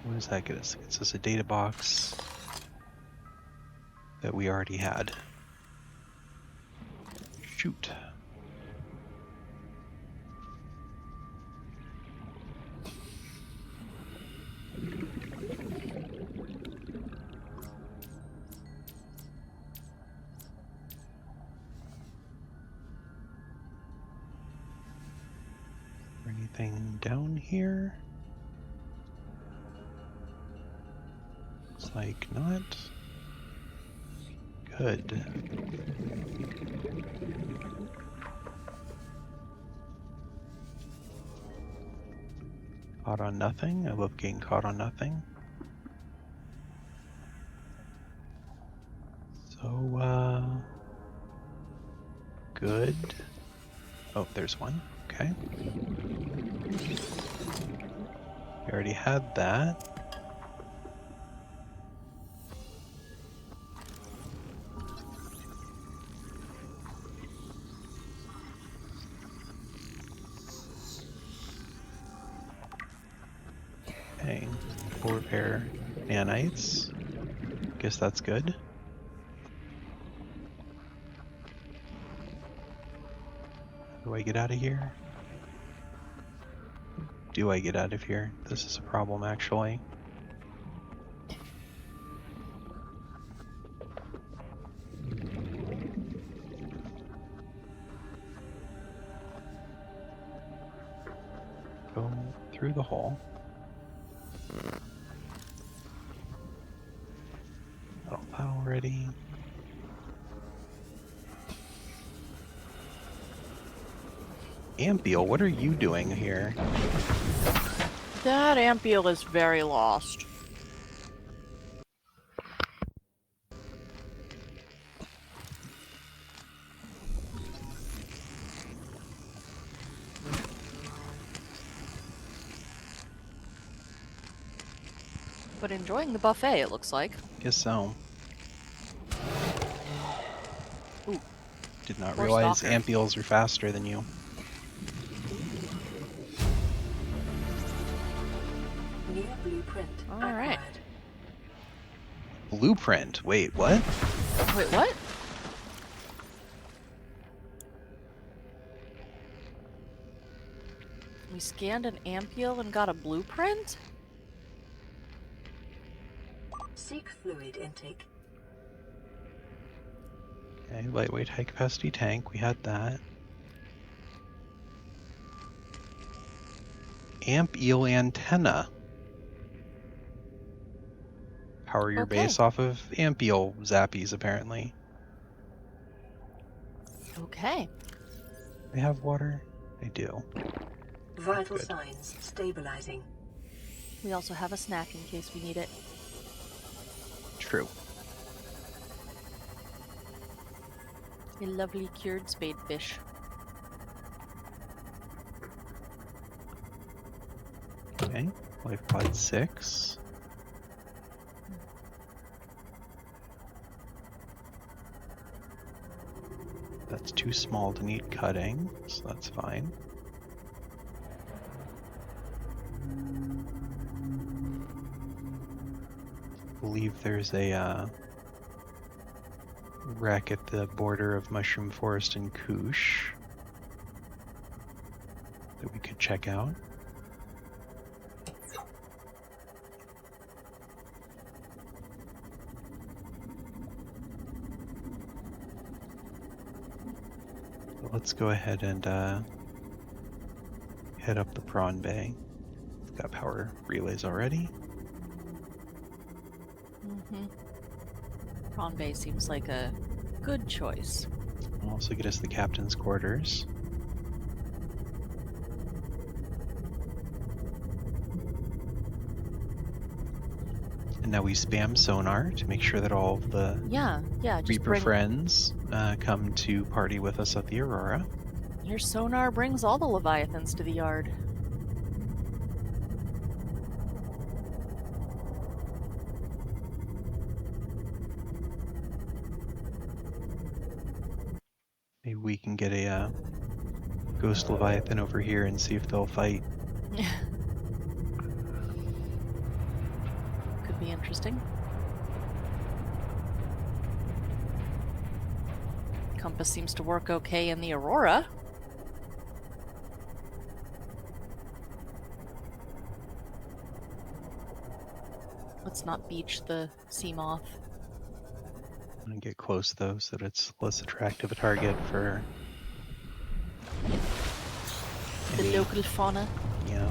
What does that get us? It gets us a data box that we already had. Shoot. Anything down here? Looks like not. Good. Caught on nothing. I love getting caught on nothing. So, good. Oh, there's one. Okay. We already had that. Okay. Full repair nanites. Guess that's good. How do I get out of here? Do I get out of here? This is a problem, actually. Go through the hole. that already. Ampiel, what are you doing here? That Ampiel is very lost. But enjoying the buffet, it looks like. Guess so. Ooh. Did not Poor realize stalker. Ampiels are faster than you. New blueprint Alright. acquired. Blueprint. Wait, what? Wait, what? We scanned an Ampiel and got a blueprint? Seek fluid intake. Okay, lightweight high capacity tank. We had that. Amp-eel antenna. Power your Okay. base off of Amp-eel zappies, apparently. Okay. I have water? I do. Vital Good. signs stabilizing. We also have a snack in case we need it. True. A lovely cured spadefish. Okay. Life pod 6. That's too small to need cutting, so that's fine. I believe there's a wreck at the border of Mushroom Forest and Koosh that we could check out. But let's go ahead and head up the Prawn Bay. We've got power relays already. Mm-hmm. Prawn Bay seems like a good choice. Will also get us the captain's quarters. And now we spam sonar to make sure that all of the Yeah, just Reaper bring... friends come to party with us at the Aurora. Your sonar brings all the Leviathans to the yard. Maybe we can get a Ghost Leviathan over here and see if they'll fight. Could be interesting. Compass seems to work okay in the Aurora. Let's not beach the sea moth. I'm gonna get close though, so that it's less attractive a target for The any- local fauna. Yeah.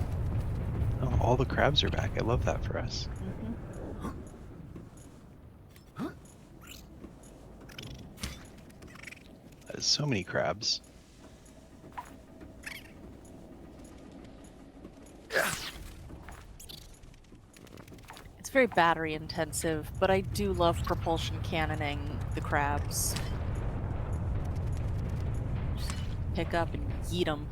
Oh, all the crabs are back. I love that for us. That is so many crabs. It's very battery intensive, but I do love propulsion cannoning the crabs. Just pick up and yeet them.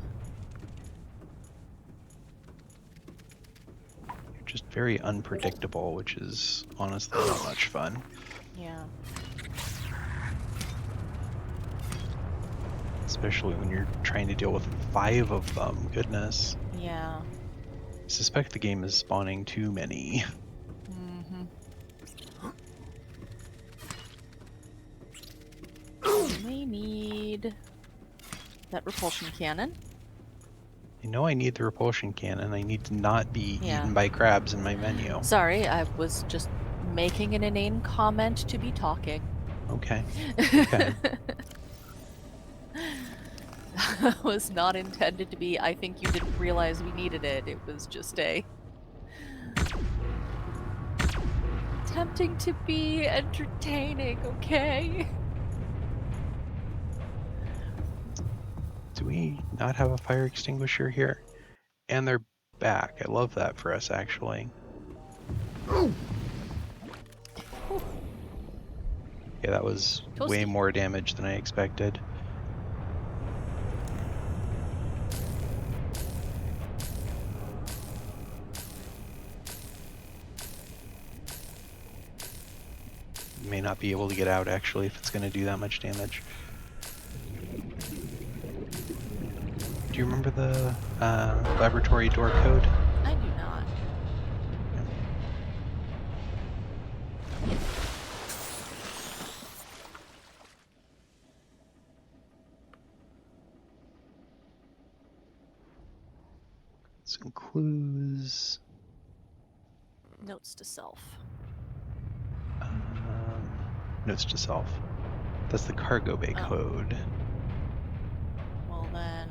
They're just very unpredictable, which is honestly not much fun. Yeah. Especially when you're trying to deal with 5 of them. Goodness. Yeah. I suspect the game is spawning too many. We need that repulsion cannon. I know I need the repulsion cannon. I need to not be Yeah. eaten by crabs in my menu. Sorry, I was just making an inane comment to be talking. Okay. Okay. That was not intended to be, I think you didn't realize we needed it. It was just a... attempting to be entertaining, okay? Do we not have a fire extinguisher here? And they're back. I love that for us, actually. Yeah, that was way Toasty. more damage than I expected. May not be able to get out, actually, if it's going to do that much damage. Do you remember the laboratory door code? I do not. Some clues. Notes to self. Notes to self. That's the cargo bay code. Well then,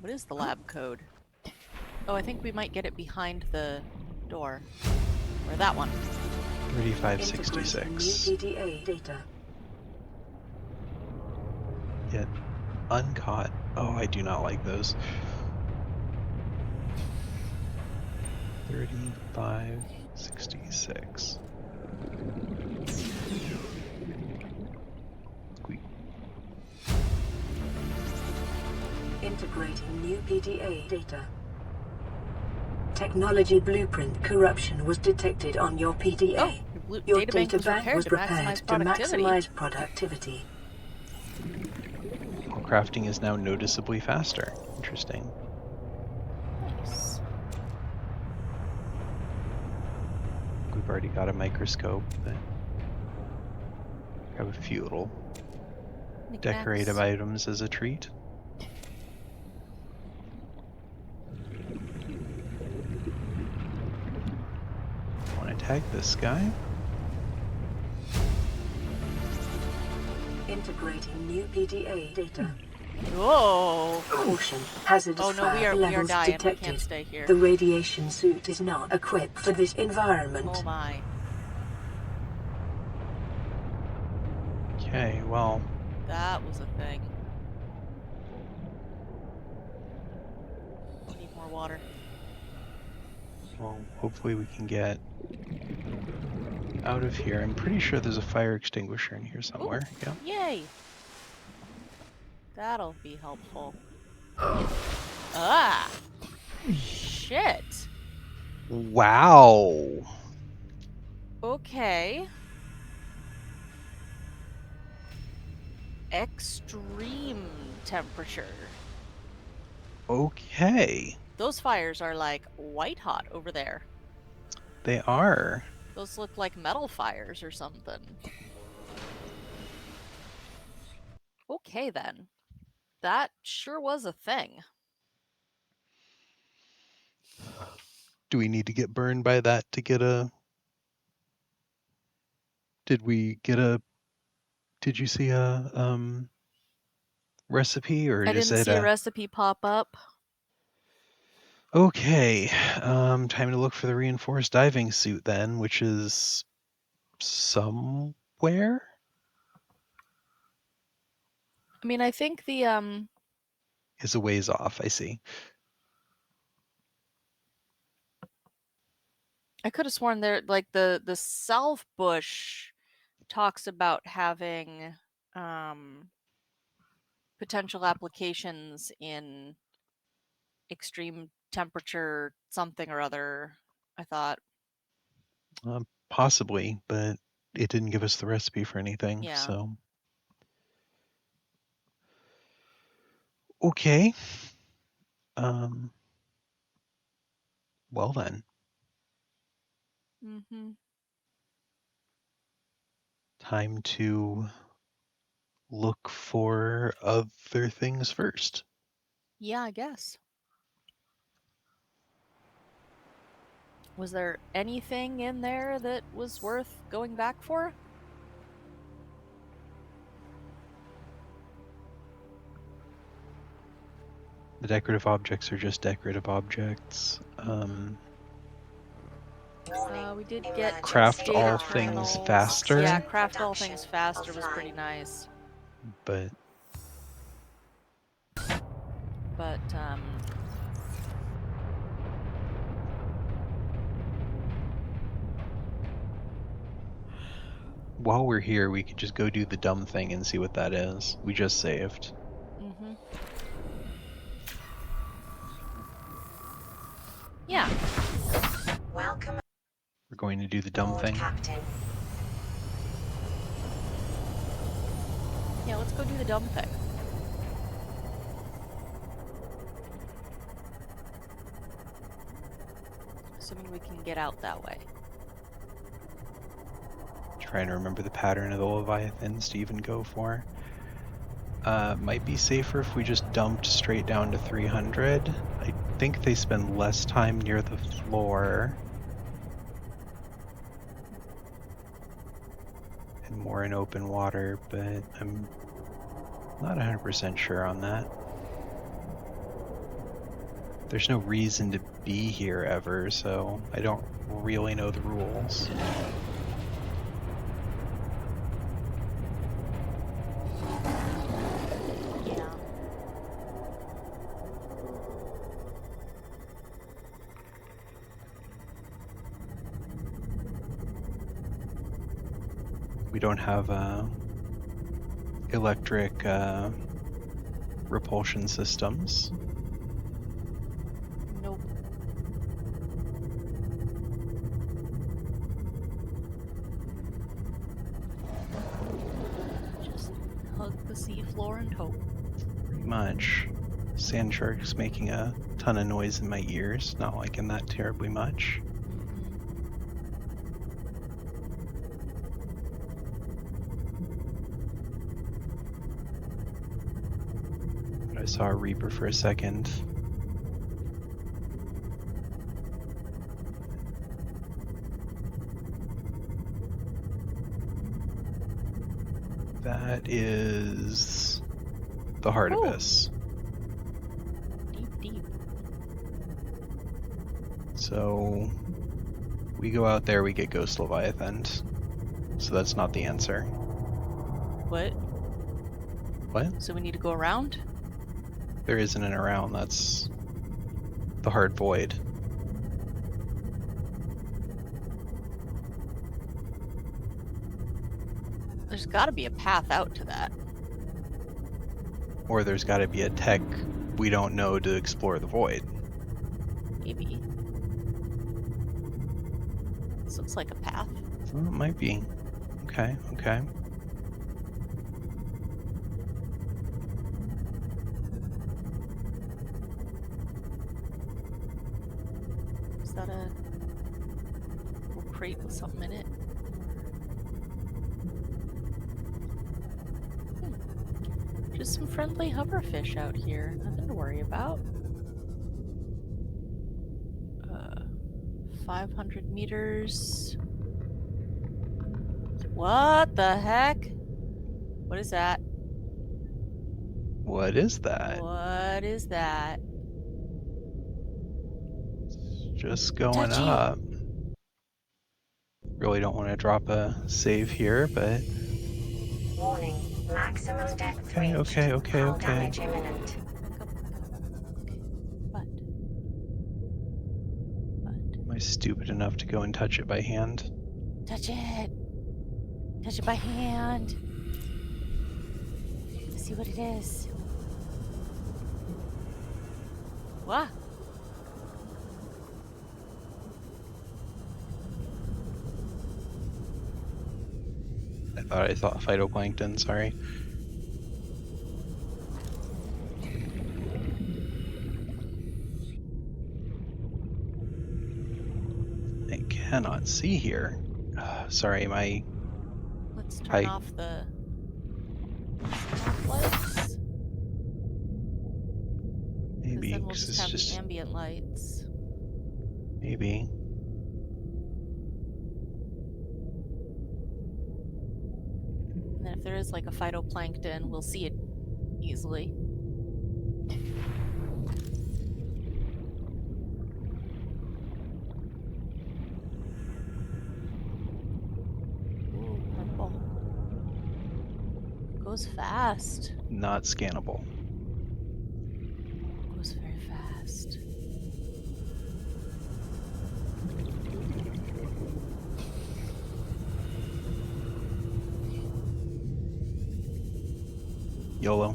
what is the lab code? Oh, I think we might get it behind the door. Or that one. 3566. Integrating new PDA data. Yet uncaught. Oh, I do not like those. 3566. Squeak. Integrating new PDA data. Technology blueprint corruption was detected on your PDA. Your data bank was prepared to maximize productivity. Well, crafting is now noticeably faster. Interesting. Nice. We've already got a microscope, but have a few little decorative items as a treat. Want to tag this guy? Integrating new PDA data. Whoa! Caution. Hazardous Oh no, we fire are levels dying. detected. We can't stay here. The radiation suit is not equipped for this environment. Oh my. Okay, well, That was a thing. Need more water. well, hopefully we can get out of here. I'm pretty sure there's a fire extinguisher in here somewhere. Ooh, Yeah. yay! That'll be helpful. Ah! Shit! Wow. Okay. Extreme temperature. Okay. Those fires are like white hot over there. They are. Those look like metal fires or something. Okay then. That sure was a thing. Do we need to get burned by that to get a... Did you see a recipe, or I is didn't it see a recipe pop up. Okay, time to look for the reinforced diving suit then, which is somewhere? I mean, I think the Is a ways off, I see. I could have sworn there, like the self bush talks about having potential applications in extreme temperature something or other. I thought. Possibly, but it didn't give us the recipe for anything, Yeah. so... Okay. Well then. Mm-hmm. Time to look for other things first. Yeah, I guess. Was there anything in there that was worth going back for? The decorative objects are just decorative objects. We did get craft all terminals. things faster. Yeah, craft all things faster was pretty nice. But while we're here, we could just go do the dumb thing and see what that is. We just saved. Mm-hmm. Yeah. Welcome. We're going to do the dumb thing. Captain. Yeah, let's go do the dumb thing. Assuming we can get out that way. Trying to remember the pattern of the Leviathans to even go for. Might be safer if we just dumped straight down to 300. I think they spend less time near the floor. And more in open water, but I'm not 100% sure on that. There's no reason to be here ever, so I don't really know the rules. Yeah. We don't have electric repulsion systems. Nope. Just hug the seafloor and hope. Pretty much. Sand sharks making a ton of noise in my ears, not liking that terribly much. But I saw a Reaper for a second. That is the Heart Ooh. Abyss. Deep, deep. So we go out there, we get Ghost Leviathan. So that's not the answer. What? What? So we need to go around? There isn't an around, that's the Hard Void. There's gotta be a path out to that. Or there's gotta be a tech we don't know to explore the void. Maybe. This looks like a path. Well, it might be. Okay, okay. Is that a little crate with something in it? Just some friendly hoverfish out here. Nothing to worry about. 500 meters. What the heck? What is that? What is that? What is that? It's just going Touchie. up. Really don't want to drop a save here, but Warning. Maximum depth okay, reached. okay, okay, Hull okay. damage imminent. But. Am I stupid enough to go and touch it by hand? Touch it! Touch it by hand! Let's see what it is. What? I thought phytoplankton, sorry. I cannot see here. Sorry, my... Let's turn Hi. off the lights. Maybe, Then we'll 'cause just it's have just... the ambient lights. Maybe. And then if there is like a phytoplankton, we'll see it easily. Goes fast. Not scannable. Goes very fast. YOLO.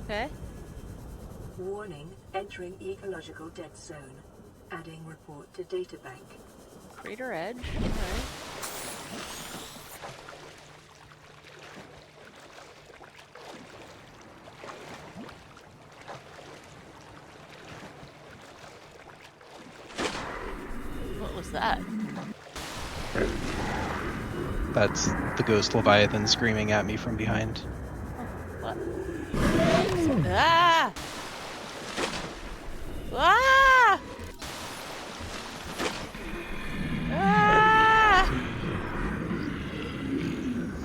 Okay. Warning, entering ecological dead zone. Adding report to databank. Crater edge. Alright. What was that? That's the ghost Leviathan screaming at me from behind. What? Ah! Ah!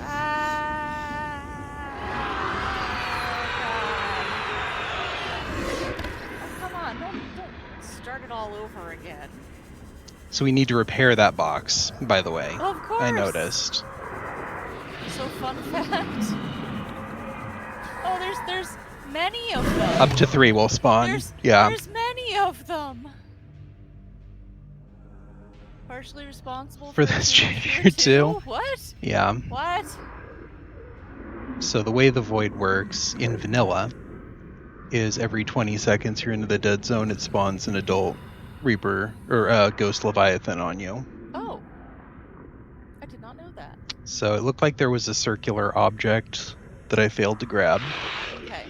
Ah! Oh, come on, don't start it all over again. So we need to repair that box, by the way. Of course. I noticed. So fun fact. Oh, there's many of them. Up to 3 will spawn. There's many of them. Partially responsible for this change too. What? Yeah. What? So the way the void works in vanilla is every 20 seconds you're into the dead zone, it spawns an adult Reaper or Ghost Leviathan on you. Oh. I did not know that. So it looked like there was a circular object that I failed to grab. Okay.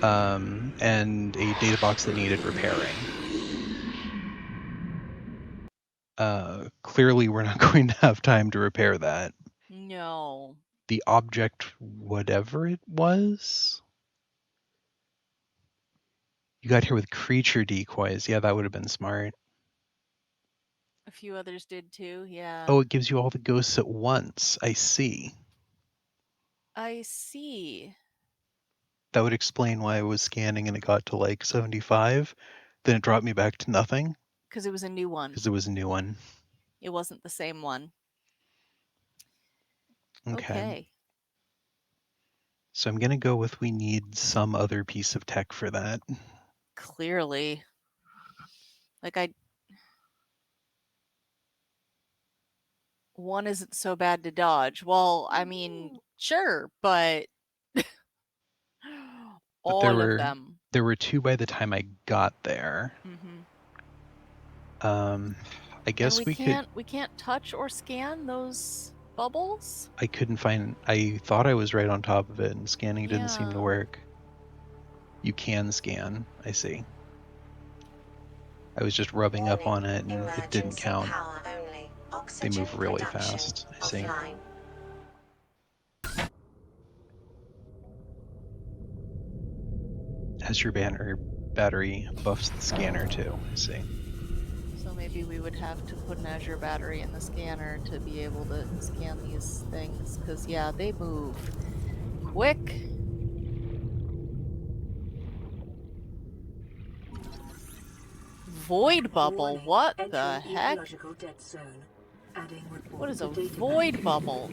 And a data box that needed repairing. Clearly we're not going to have time to repair that. No. The object, whatever it was. You got here with creature decoys. Yeah, that would have been smart. A few others did too, yeah. Oh, it gives you all the ghosts at once. I see. I see. That would explain why I was scanning and it got to like 75. Then it dropped me back to nothing. Because it was a new one. Because it was a new one. It wasn't the same one. Okay. So I'm going to go with we need some other piece of tech for that. Clearly. Like one isn't so bad to dodge. Well, I mean, sure, but all of them. There were 2 by the time I got there. Mm-hmm. I guess we can't touch or scan those bubbles? I couldn't find... I thought I was right on top of it and scanning didn't seem to work. You can scan, I see. I was just rubbing up on it and it didn't count. They move really fast, I see. As your battery buffs the scanner too, I see. So maybe we would have to put an Azure battery in the scanner to be able to scan these things, because yeah, they move quick. Void bubble, what the heck? What is a void bubble?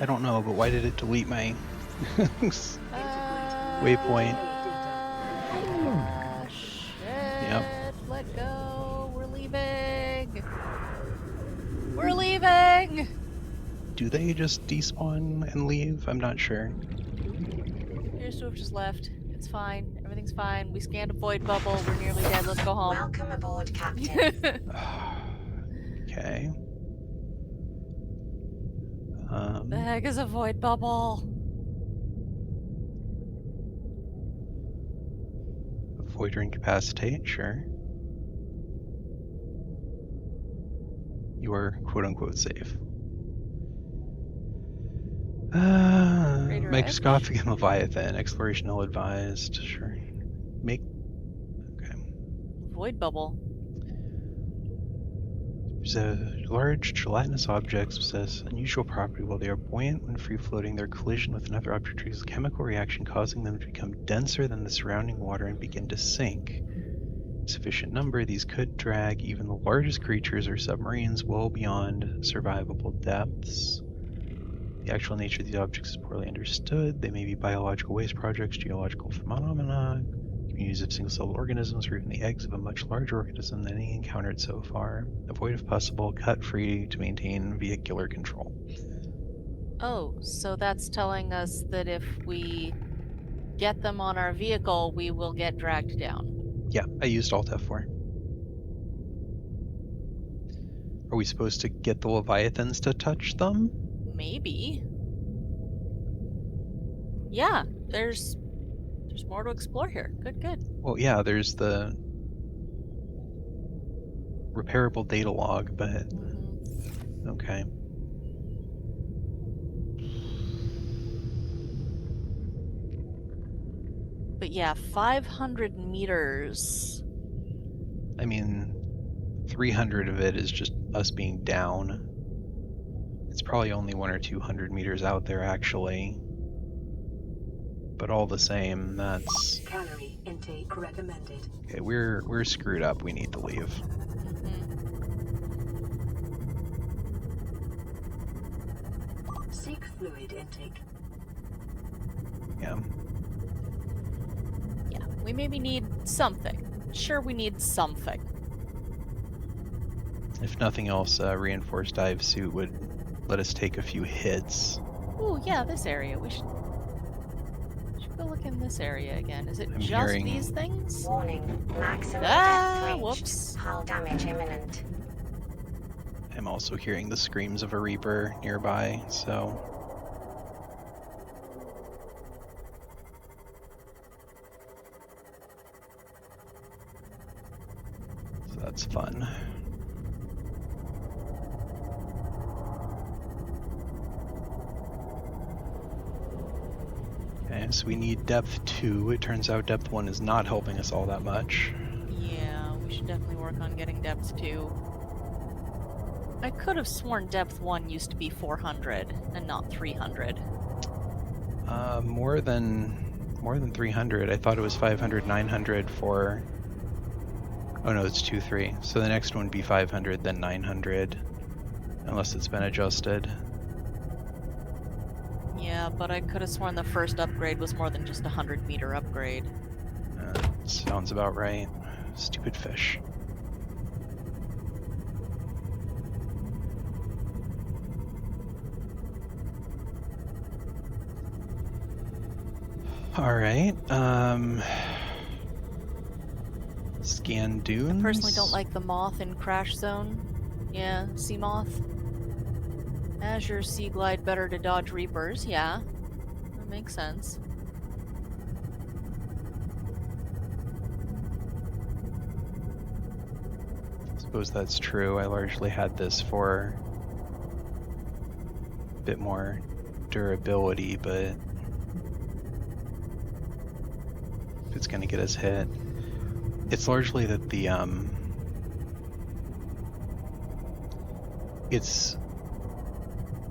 I don't know, but why did it delete my waypoint? Shit. Yep. Let go. We're leaving. We're leaving. Do they just despawn and leave? I'm not sure. Here's Swift just left. It's fine. Everything's fine. We scanned a void bubble. We're nearly dead. Let's go home. Welcome aboard, Captain. Okay. The heck is a void bubble? Void or incapacitate, sure. You are quote-unquote safe. Microscopic and Leviathan. Exploration ill-advised. Sure. Okay. Void bubble. Large gelatinous objects possess unusual property. While they are buoyant when free-floating, their collision with another object triggers a chemical reaction, causing them to become denser than the surrounding water and begin to sink. Sufficient number, these could drag even the largest creatures or submarines well beyond survivable depths. The actual nature of these objects is poorly understood. They may be biological waste projects, geological phenomena, communities of single-celled organisms, or even the eggs of a much larger organism than any encountered so far. Avoid if possible, cut free to maintain vehicular control. Oh, so that's telling us that if we get them on our vehicle, we will get dragged down. Yeah, I used Alt F4. Are we supposed to get the Leviathans to touch them? Maybe. Yeah, there's more to explore here. Good. Well, yeah, there's the repairable data log, but okay. But yeah, 500 meters. I mean, 300 of it is just us being down. It's probably only 100 or 200 meters out there, actually. But all the same, that's... Calorie intake recommended. Okay, we're screwed up. We need to leave. Seek fluid intake. Yeah. Yeah, we maybe need something. Sure, we need something. If nothing else, a reinforced dive suit would let us take a few hits. Ooh, yeah, this area. We should go look in this area again. Is it I'm just hearing... these things? Warning, maximum depth range. Whoops. Hull damage imminent. I'm also hearing the screams of a Reaper nearby, so... that's fun. Okay, so we need depth 2. It turns out depth 1 is not helping us all that much. Yeah, we should definitely work on getting depth 2. I could have sworn depth 1 used to be 400 and not 300. More than 300. I thought it was 500, 900 for... Oh no, it's 2-3. So the next one would be 500, then 900. Unless it's been adjusted. Yeah, but I could have sworn the first upgrade was more than just a 100-meter upgrade. Sounds about right. Stupid fish. Alright, scan dunes. I personally don't like the moth in Crash Zone. Yeah, sea moth. Azure Sea Glide better to dodge Reapers, yeah. That makes sense. I suppose that's true. I largely had this for a bit more durability, but if it's gonna get us hit. It's largely that the it's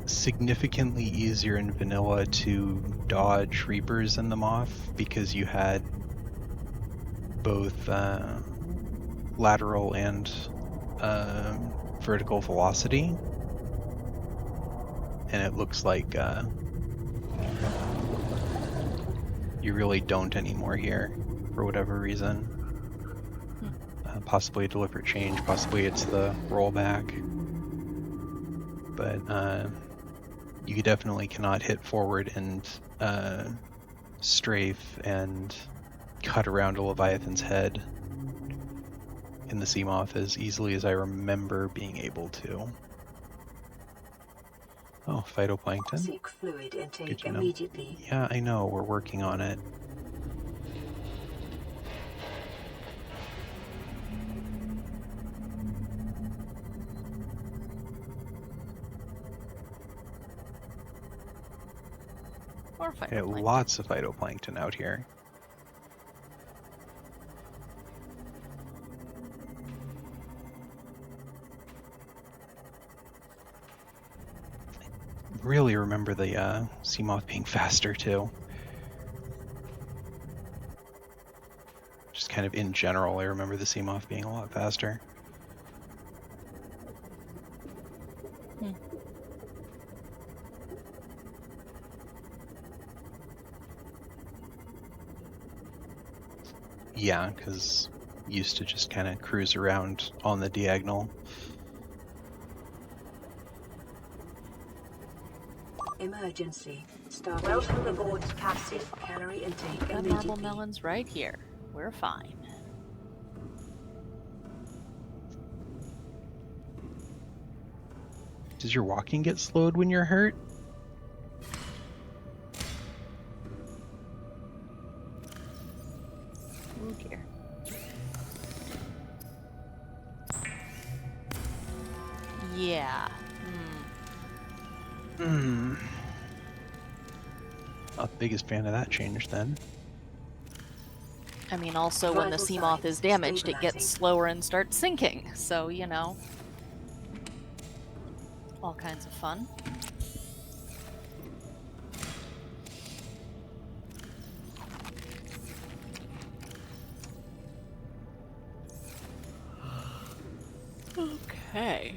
significantly easier in vanilla to dodge Reapers than the Moth because you had both lateral and vertical velocity, and it looks like you really don't anymore here for whatever reason. Possibly a deliberate change, possibly it's the rollback, but you definitely cannot hit forward and strafe and cut around a Leviathan's head in the Seamoth as easily as I remember being able to. Oh, phytoplankton. Seek fluid intake immediately. Yeah, I know, we're working on it. Okay, lots of phytoplankton out here. I really remember the Seamoth being faster too. Just kind of in general, I remember the Seamoth being a lot faster. Yeah, because used to just kind of cruise around on the diagonal. Emergency. Welcome aboard captive. Calorie intake Got immediately. marble melons right here. We're fine. Does your walking get slowed when you're hurt? Oh dear. Yeah. Not the biggest fan of that change then. I mean, also when the sea moth is damaged, it gets slower and starts sinking. So, you know, all kinds of fun. Okay.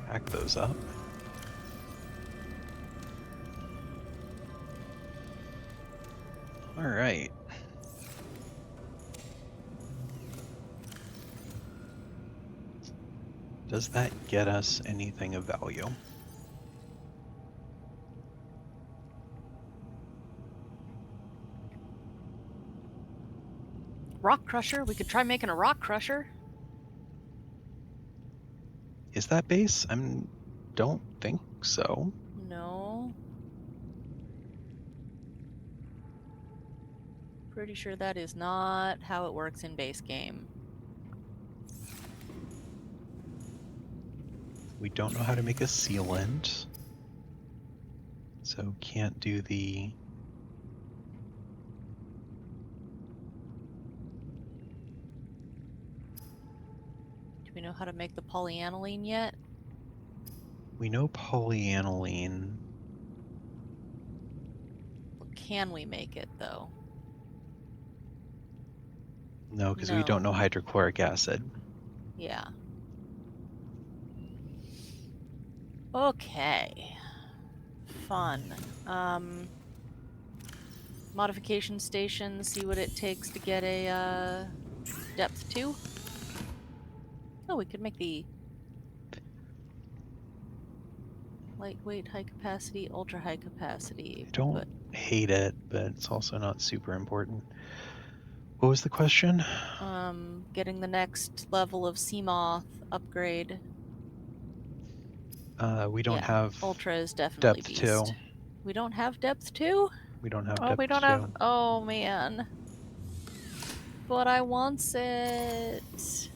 Pack those up. All right. Does that get us anything of value? Rock crusher? We could try making a rock crusher. Is that base? Don't think so. No. Pretty sure that is not how it works in base game. We don't know how to make a sealant. So can't do the... Do we know how to make the polyaniline yet? We know polyaniline. Can we make it, though? No, because we don't know hydrochloric acid. Yeah. Okay. Fun. Modification station, see what it takes to get a depth 2. Oh, we could make the lightweight, high capacity, ultra high capacity. I don't hate it, but it's also not super important. What was the question? Getting the next level of sea moth upgrade. We don't have ultra is definitely depth beast. 2. We don't have depth 2? We don't have Oh, depth we don't 2. have. Oh man. But I wants it.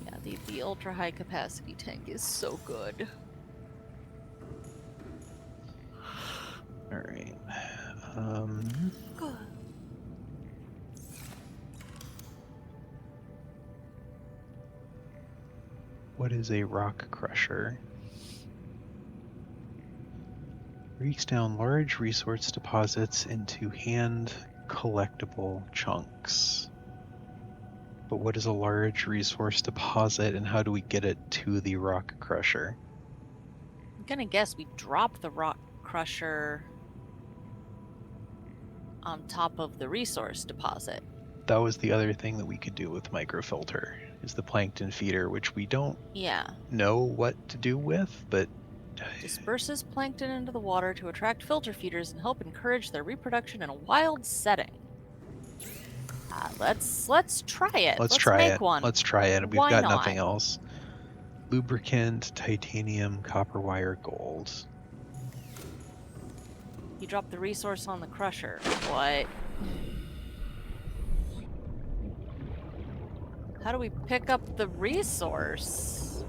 Yeah, the ultra high capacity tank is so good. All right. What is a rock crusher? Breaks down large resource deposits into hand collectible chunks. But what is a large resource deposit and how do we get it to the rock crusher? I'm gonna guess we drop the rock crusher on top of the resource deposit. That was the other thing that we could do with microfilter, is the plankton feeder, which we don't know what to do with, but... Disperses plankton into the water to attract filter feeders and help encourage their reproduction in a wild setting. Let's try it. Let's try make it. one. Let's try it. We've Why got not? nothing else. Lubricant, titanium, copper wire, gold. You drop the resource on the crusher. What? How do we pick up the resource?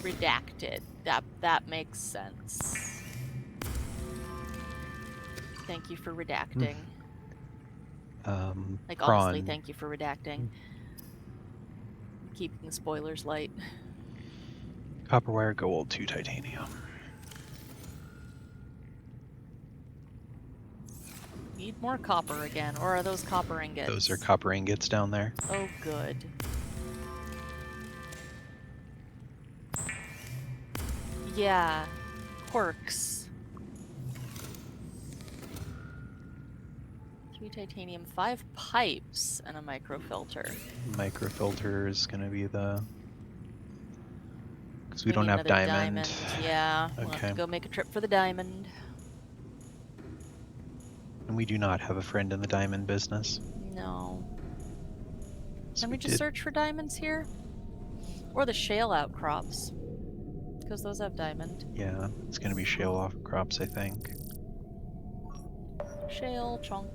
Redacted. That makes sense. Thank you for redacting. Like, prawn. honestly, thank you for redacting. Keeping the spoilers light. Copper wire, gold, 2 titanium. Need more copper again, or are those copper ingots? Those are copper ingots down there. Oh, good. Yeah. Quirks. 3 titanium, 5 pipes, and a microfilter. Microfilter is going to be the... Because we need don't have another diamond. Yeah, we'll have Okay. to go make a trip for the diamond. And we do not have a friend in the diamond business. No. So Can we just search for diamonds here? Or the shale outcrops? Because those have diamond. Yeah, it's going to be shale outcrops, I think. Shale chunk.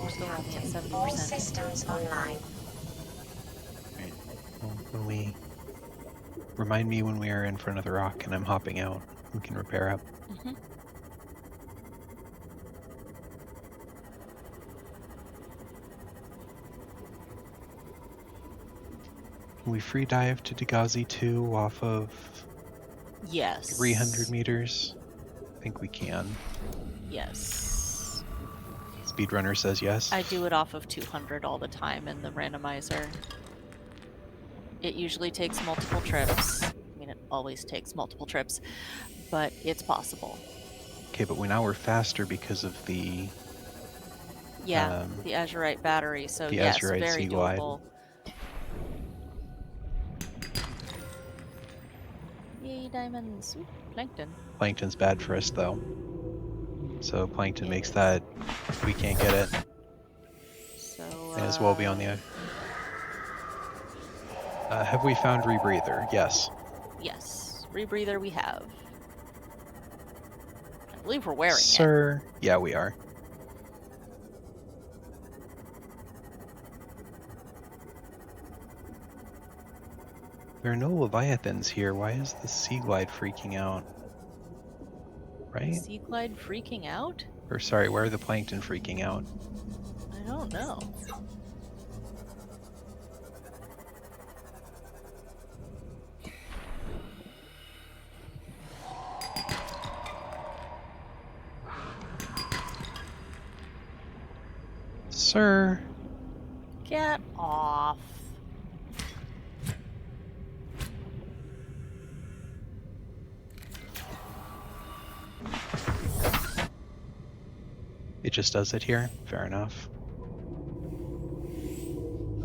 We're still only at 70%. All systems online. Right. Well, when we... Remind me when we are in front of the rock and I'm hopping out. We can repair up. Mm-hmm. Can we free dive to Dagazi 2 off of Yes. 300 meters? I think we can. Yes. Speedrunner says yes. I do it off of 200 all the time in the randomizer. It usually takes multiple trips. I mean, it always takes multiple trips, but it's possible. Okay, but now we're faster because of the... Yeah, the Azurite battery, so the yes, Azurite very sea glide. doable. Yay, diamonds. Ooh, plankton. Plankton's bad for us, though. So plankton makes that we can't get it. So, May as well be on the... have we found rebreather? Yes. Yes, rebreather we have. I believe we're wearing it. Sir. Yeah, we are. There are no leviathans here. Why is the sea glide freaking out? Right? Sea glide freaking out? Or sorry, where are the plankton freaking out? I don't know. Sir. Get off. It just does it here? Fair enough.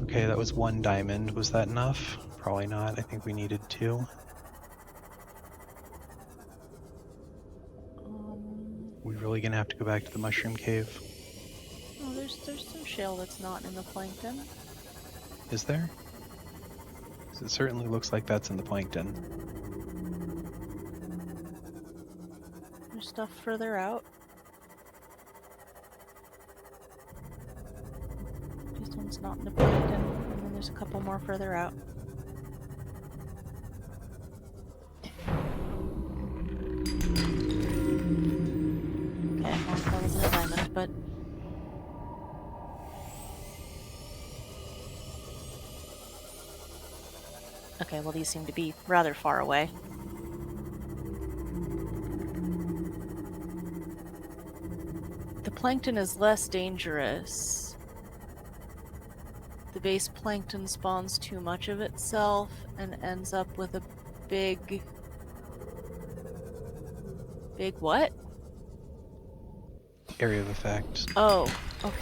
Okay, that was 1 diamond. Was that enough? Probably not. I think we needed 2. We really gonna have to go back to the mushroom cave? Oh, there's some shale that's not in the plankton. Is there? 'Cause it certainly looks like that's in the plankton. There's stuff further out. This one's not in the plankton, and then there's a couple more further out. Okay, well, that wasn't a diamond, but... Okay, well these seem to be rather far away. The plankton is less dangerous. The base plankton spawns too much of itself and ends up with a big... Big what? Area of effect. Oh, okay.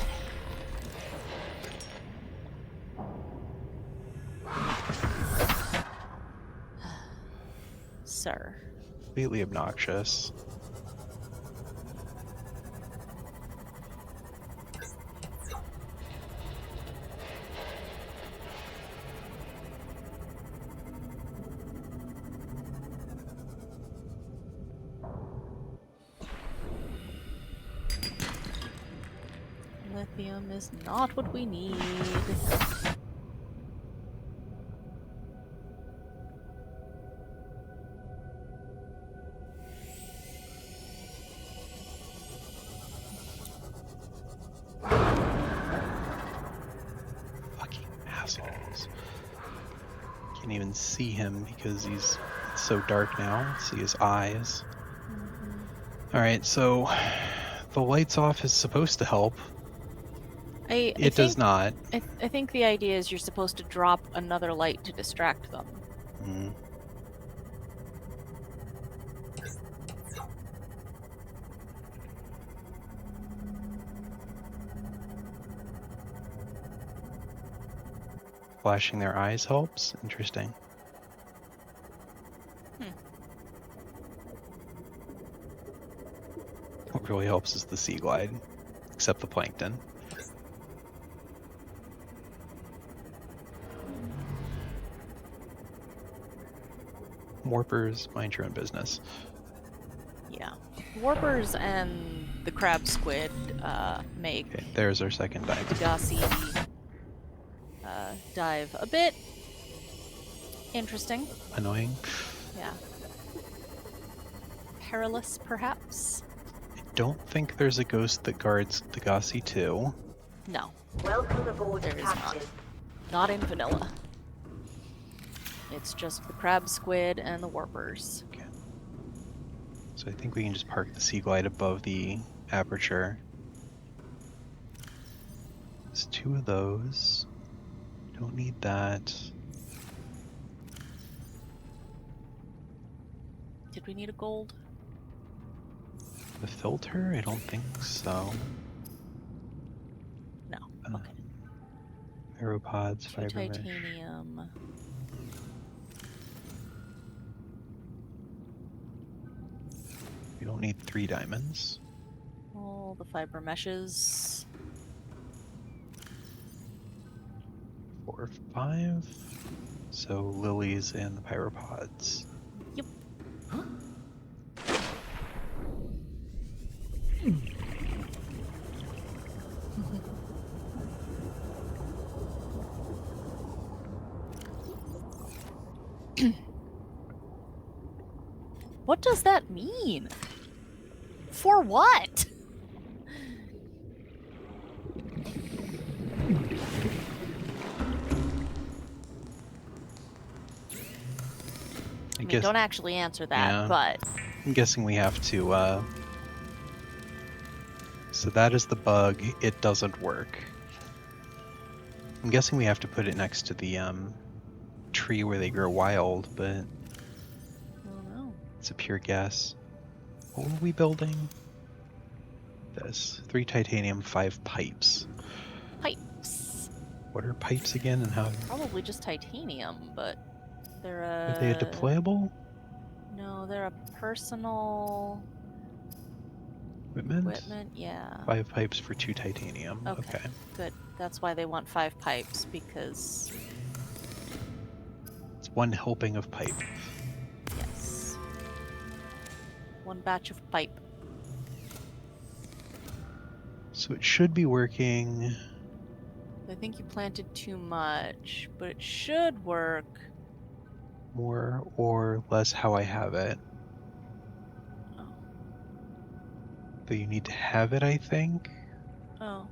Sir. Completely obnoxious. Lithium is not what we need. Fucking assholes. Can't even see him because it's so dark now. See his eyes. Alright, so the lights off is supposed to help. It does not. I think the idea is you're supposed to drop another light to distract them. Mm. Flashing their eyes helps? Interesting. What really helps is the sea glide, except the plankton. Warpers, mind your own business. Yeah. Warpers and the crab squid make Okay, there's our second dive. Degassi dive a bit interesting. Annoying. Yeah. Perilous, perhaps? I don't think there's a ghost that guards Degassi too. No. Welcome aboard, There is Captain. Not in vanilla. It's just the crab squid and the warpers. Okay. So I think we can just park the sea glide above the aperture. There's 2 of those. Don't need that. Did we need a gold? The filter? I don't think so. No. Okay. Aeropods, 2 fiber mesh. titanium. We don't need 3 diamonds. All the fiber meshes. 4 or 5. So lilies and the pyropods. Yep. What does that mean? For what? I mean, don't actually answer that, yeah. but I'm guessing we have to, so that is the bug. It doesn't work. I'm guessing we have to put it next to the, tree where they grow wild, but I don't know. it's a pure guess. What were we building? This. 3 titanium, 5 pipes. Pipes. What are pipes again and how? Probably just titanium, but they're Are they a deployable? No, they're a personal Equipment? Yeah. 5 pipes for 2 titanium. Okay. Good. That's why they want 5 pipes, because It's 1 helping of pipe. yes. 1 batch of pipe. So it should be working. I think you planted too much, but it should work. More or less how I have it. Oh. But you need to have it, I think. Oh.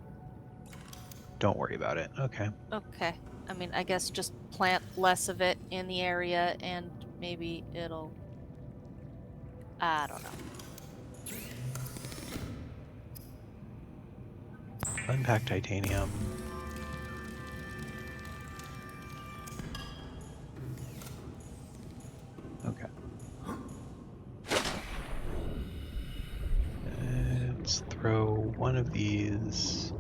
Don't worry about it. Okay. Okay. I mean, I guess just plant less of it in the area and maybe it'll... I don't know. Unpack titanium. Okay. Let's throw 1 of these.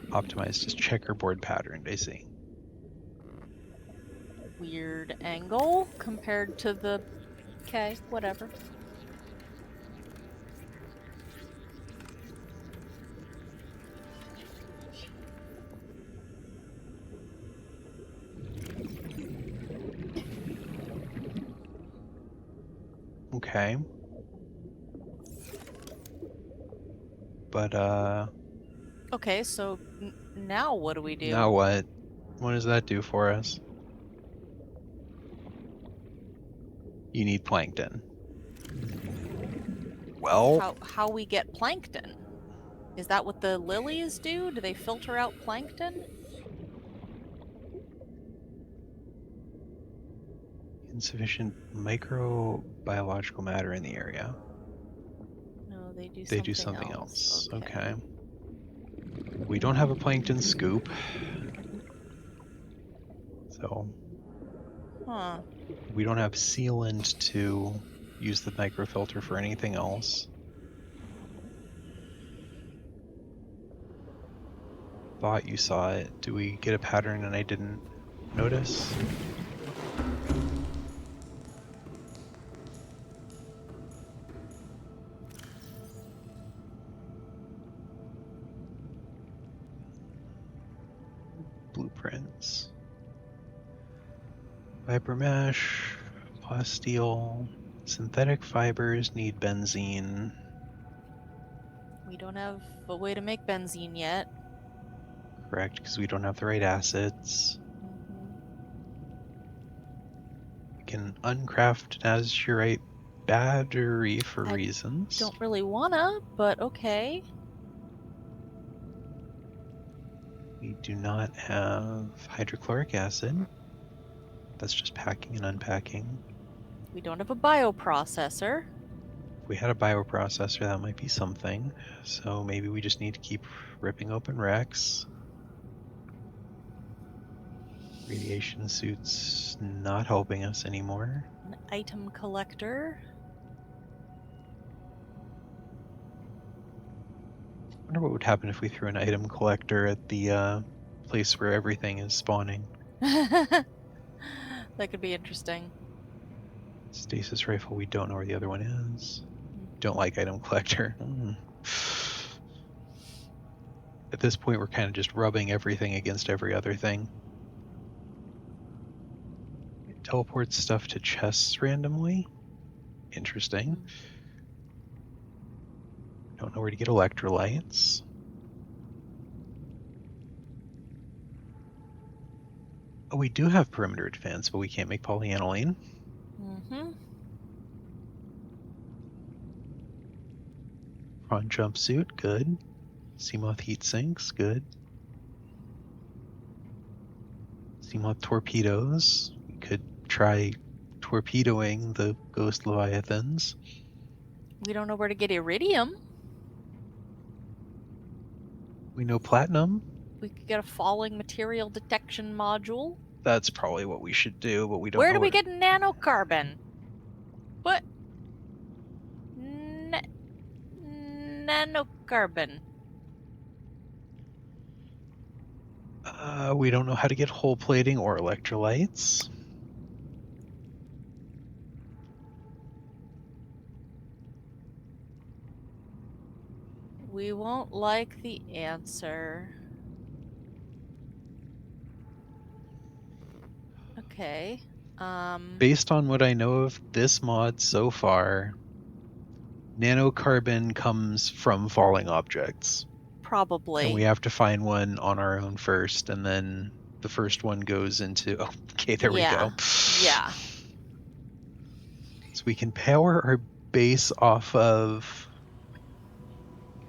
Optimized as checkerboard patterned, I see. Weird angle compared to the... Okay, whatever. Okay. But, Okay, so now what do we do? now what? What does that do for us? You need plankton. Well, how we get plankton? Is that what the lilies do? Do they filter out plankton? insufficient microbiological matter in the area. No, they do They do something else. Okay. We don't have a plankton scoop. So Huh. we don't have sealant to use the microfilter for anything else. Thought you saw it. Do we get a pattern and I didn't notice? Blueprints. Fiber mesh, plasteel, synthetic fibers need benzene. We don't have a way to make benzene yet. Correct, because we don't have the right acids. We can uncraft an azurite battery for reasons. Don't really wanna, but okay. We do not have hydrochloric acid. That's just packing and unpacking. We don't have a bioprocessor. If we had a bioprocessor, that might be something. So maybe we just need to keep ripping open wrecks. Radiation suits not helping us anymore. An item collector. I wonder what would happen if we threw an item collector at the place where everything is spawning. That could be interesting. Stasis rifle, we don't know where the other one is. Don't like item collector. At this point, we're kind of just rubbing everything against every other thing. It teleports stuff to chests randomly. Interesting. Don't know where to get electrolytes. Oh, we do have perimeter defense, but we can't make polyaniline. Prawn jumpsuit, good. Seamoth heat sinks, good. Seamoth torpedoes. We could try torpedoing the ghost leviathans. We don't know where to get iridium. We know platinum. We could get a falling material detection module. That's probably what we should do, but we don't know where do we get nanocarbon? What? Nanocarbon. We don't know how to get hull plating or electrolytes. We won't like the answer. Okay. Based on what I know of this mod so far, nanocarbon comes from falling objects. Probably. And we have to find one on our own first, and then the first one goes into... Oh, okay, there we go. Yeah. So we can power our base off of...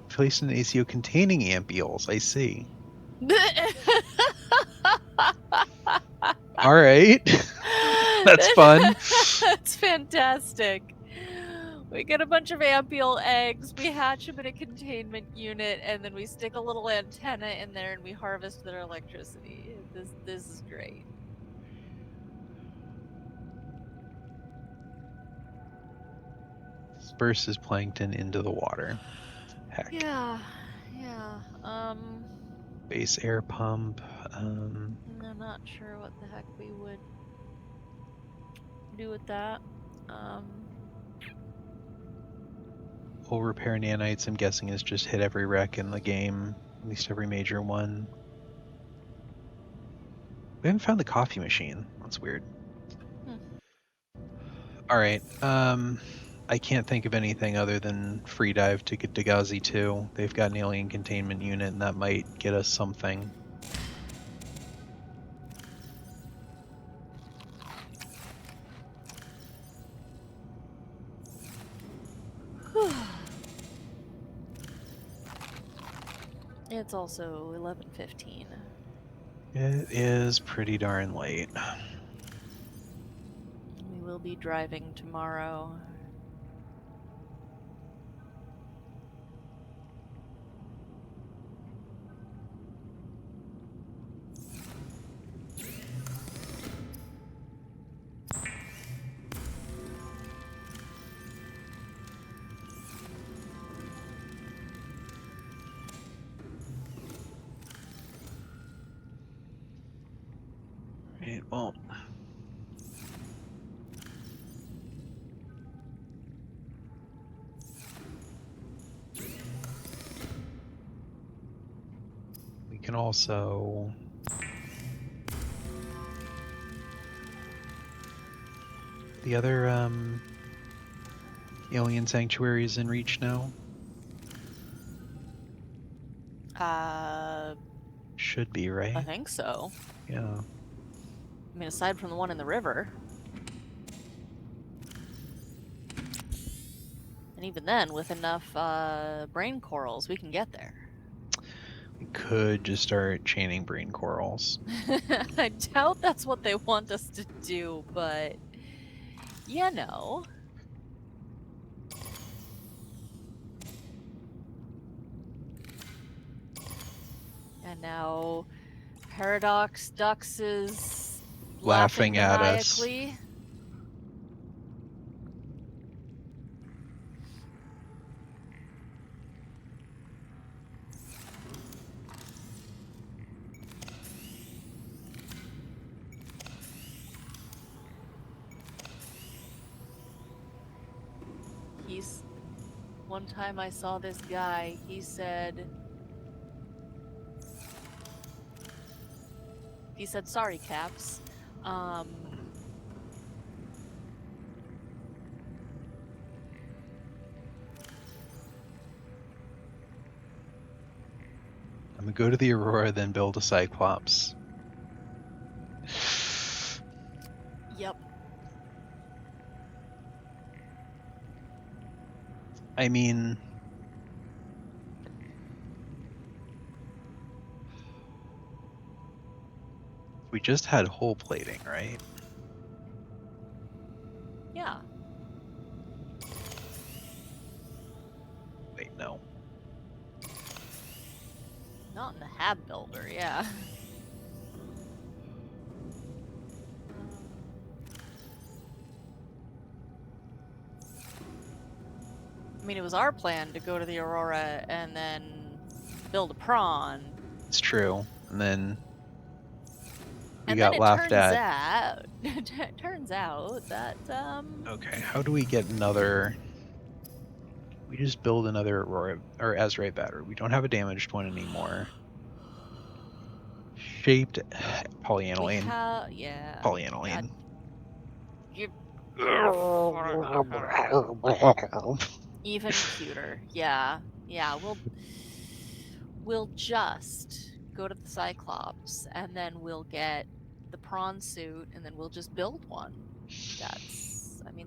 Place an ACO containing ampules, I see. All right. That's fun. That's fantastic. We get a bunch of ampule eggs, we hatch them in a containment unit, and then we stick a little antenna in there and we harvest their electricity. This is great. Disperses plankton into the water. Heck. Yeah. Base air pump. I'm not sure what the heck we would do with that. We'll repair nanites, I'm guessing, is just hit every wreck in the game, at least every major one. We haven't found the coffee machine. That's weird. Alright, I can't think of anything other than free dive to get Dagazi 2. They've got an alien containment unit, and that might get us something. It's also 11:15. It is pretty darn late. We will be driving tomorrow. Right, well, we can also the other alien sanctuary is in reach now. Should be, right? I think so. Yeah. I mean, aside from the one in the river. And even then, with enough brain corals, we can get there. We could just start chaining brain corals. I doubt that's what they want us to do, but you know. And now Paradox Dux is laughing at us. maniacally. One time I saw this guy, he said, sorry, Caps. I'm gonna go to the Aurora, then build a Cyclops. Yep. I mean, we just had hull plating, right? Yeah. Wait, no. Not in the Hab Builder, yeah. I mean, it was our plan to go to the Aurora and then build a prawn. It's true. And then we and got then laughed at. It turns out that Okay, how do we get another? We just build another Aurora or Azurite battery. We don't have a damaged one anymore. Shaped polyaniline. Yeah. Polyaniline. Even cuter. Yeah. Yeah, we'll just go to the Cyclops and then we'll get the prawn suit and then we'll just build one.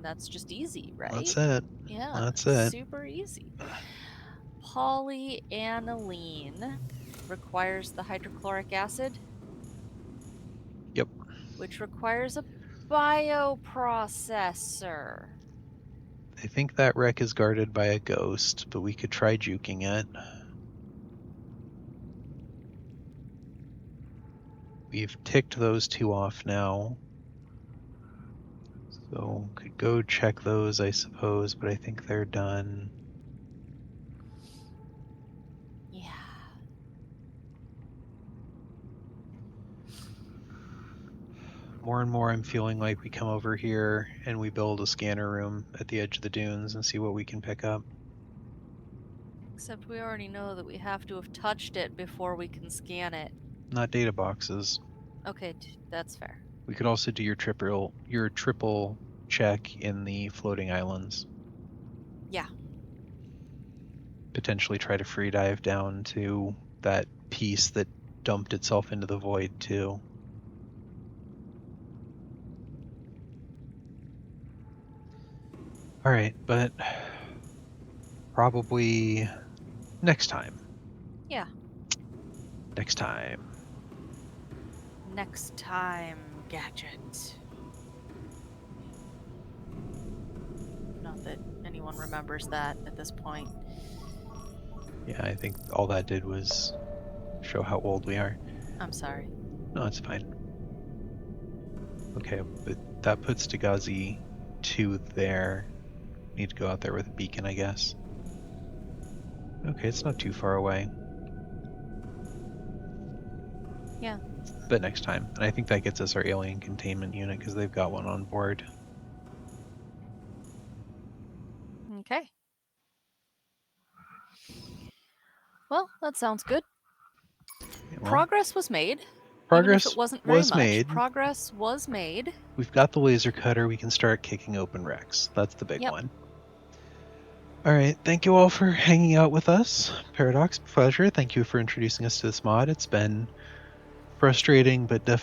That's just easy, right? That's it. Yeah. That's it. Super easy. Polyaniline requires the hydrochloric acid. Yep. Which requires a bioprocessor. I think that wreck is guarded by a ghost, but we could try juking it. We've ticked those two off now. So could go check those, I suppose, but I think they're done. Yeah. More and more I'm feeling like we come over here and we build a scanner room at the edge of the dunes and see what we can pick up. Except we already know that we have to have touched it before we can scan it. Not data boxes. Okay, that's fair. We could also do your triple check in the floating islands. Yeah. Potentially try to free dive down to that piece that dumped itself into the void too. All right, but probably next time. Yeah. Next time. Next time, Gadget. Not that anyone remembers that at this point. Yeah, I think all that did was show how old we are. I'm sorry. No, it's fine. Okay, but that puts Dagazi 2 there. Need to go out there with a beacon, I guess. Okay, it's not too far away. Yeah. But next time. And I think that gets us our alien containment unit because they've got one on board. Okay. Well, that sounds good. Yeah, well, Progress was made. progress Even if it wasn't very was much, made. progress was made. We've got the laser cutter. We can start kicking open wrecks. That's the big one. All right. Thank you all for hanging out with us. Paradox, pleasure. Thank you for introducing us to this mod. It's been frustrating, but definitely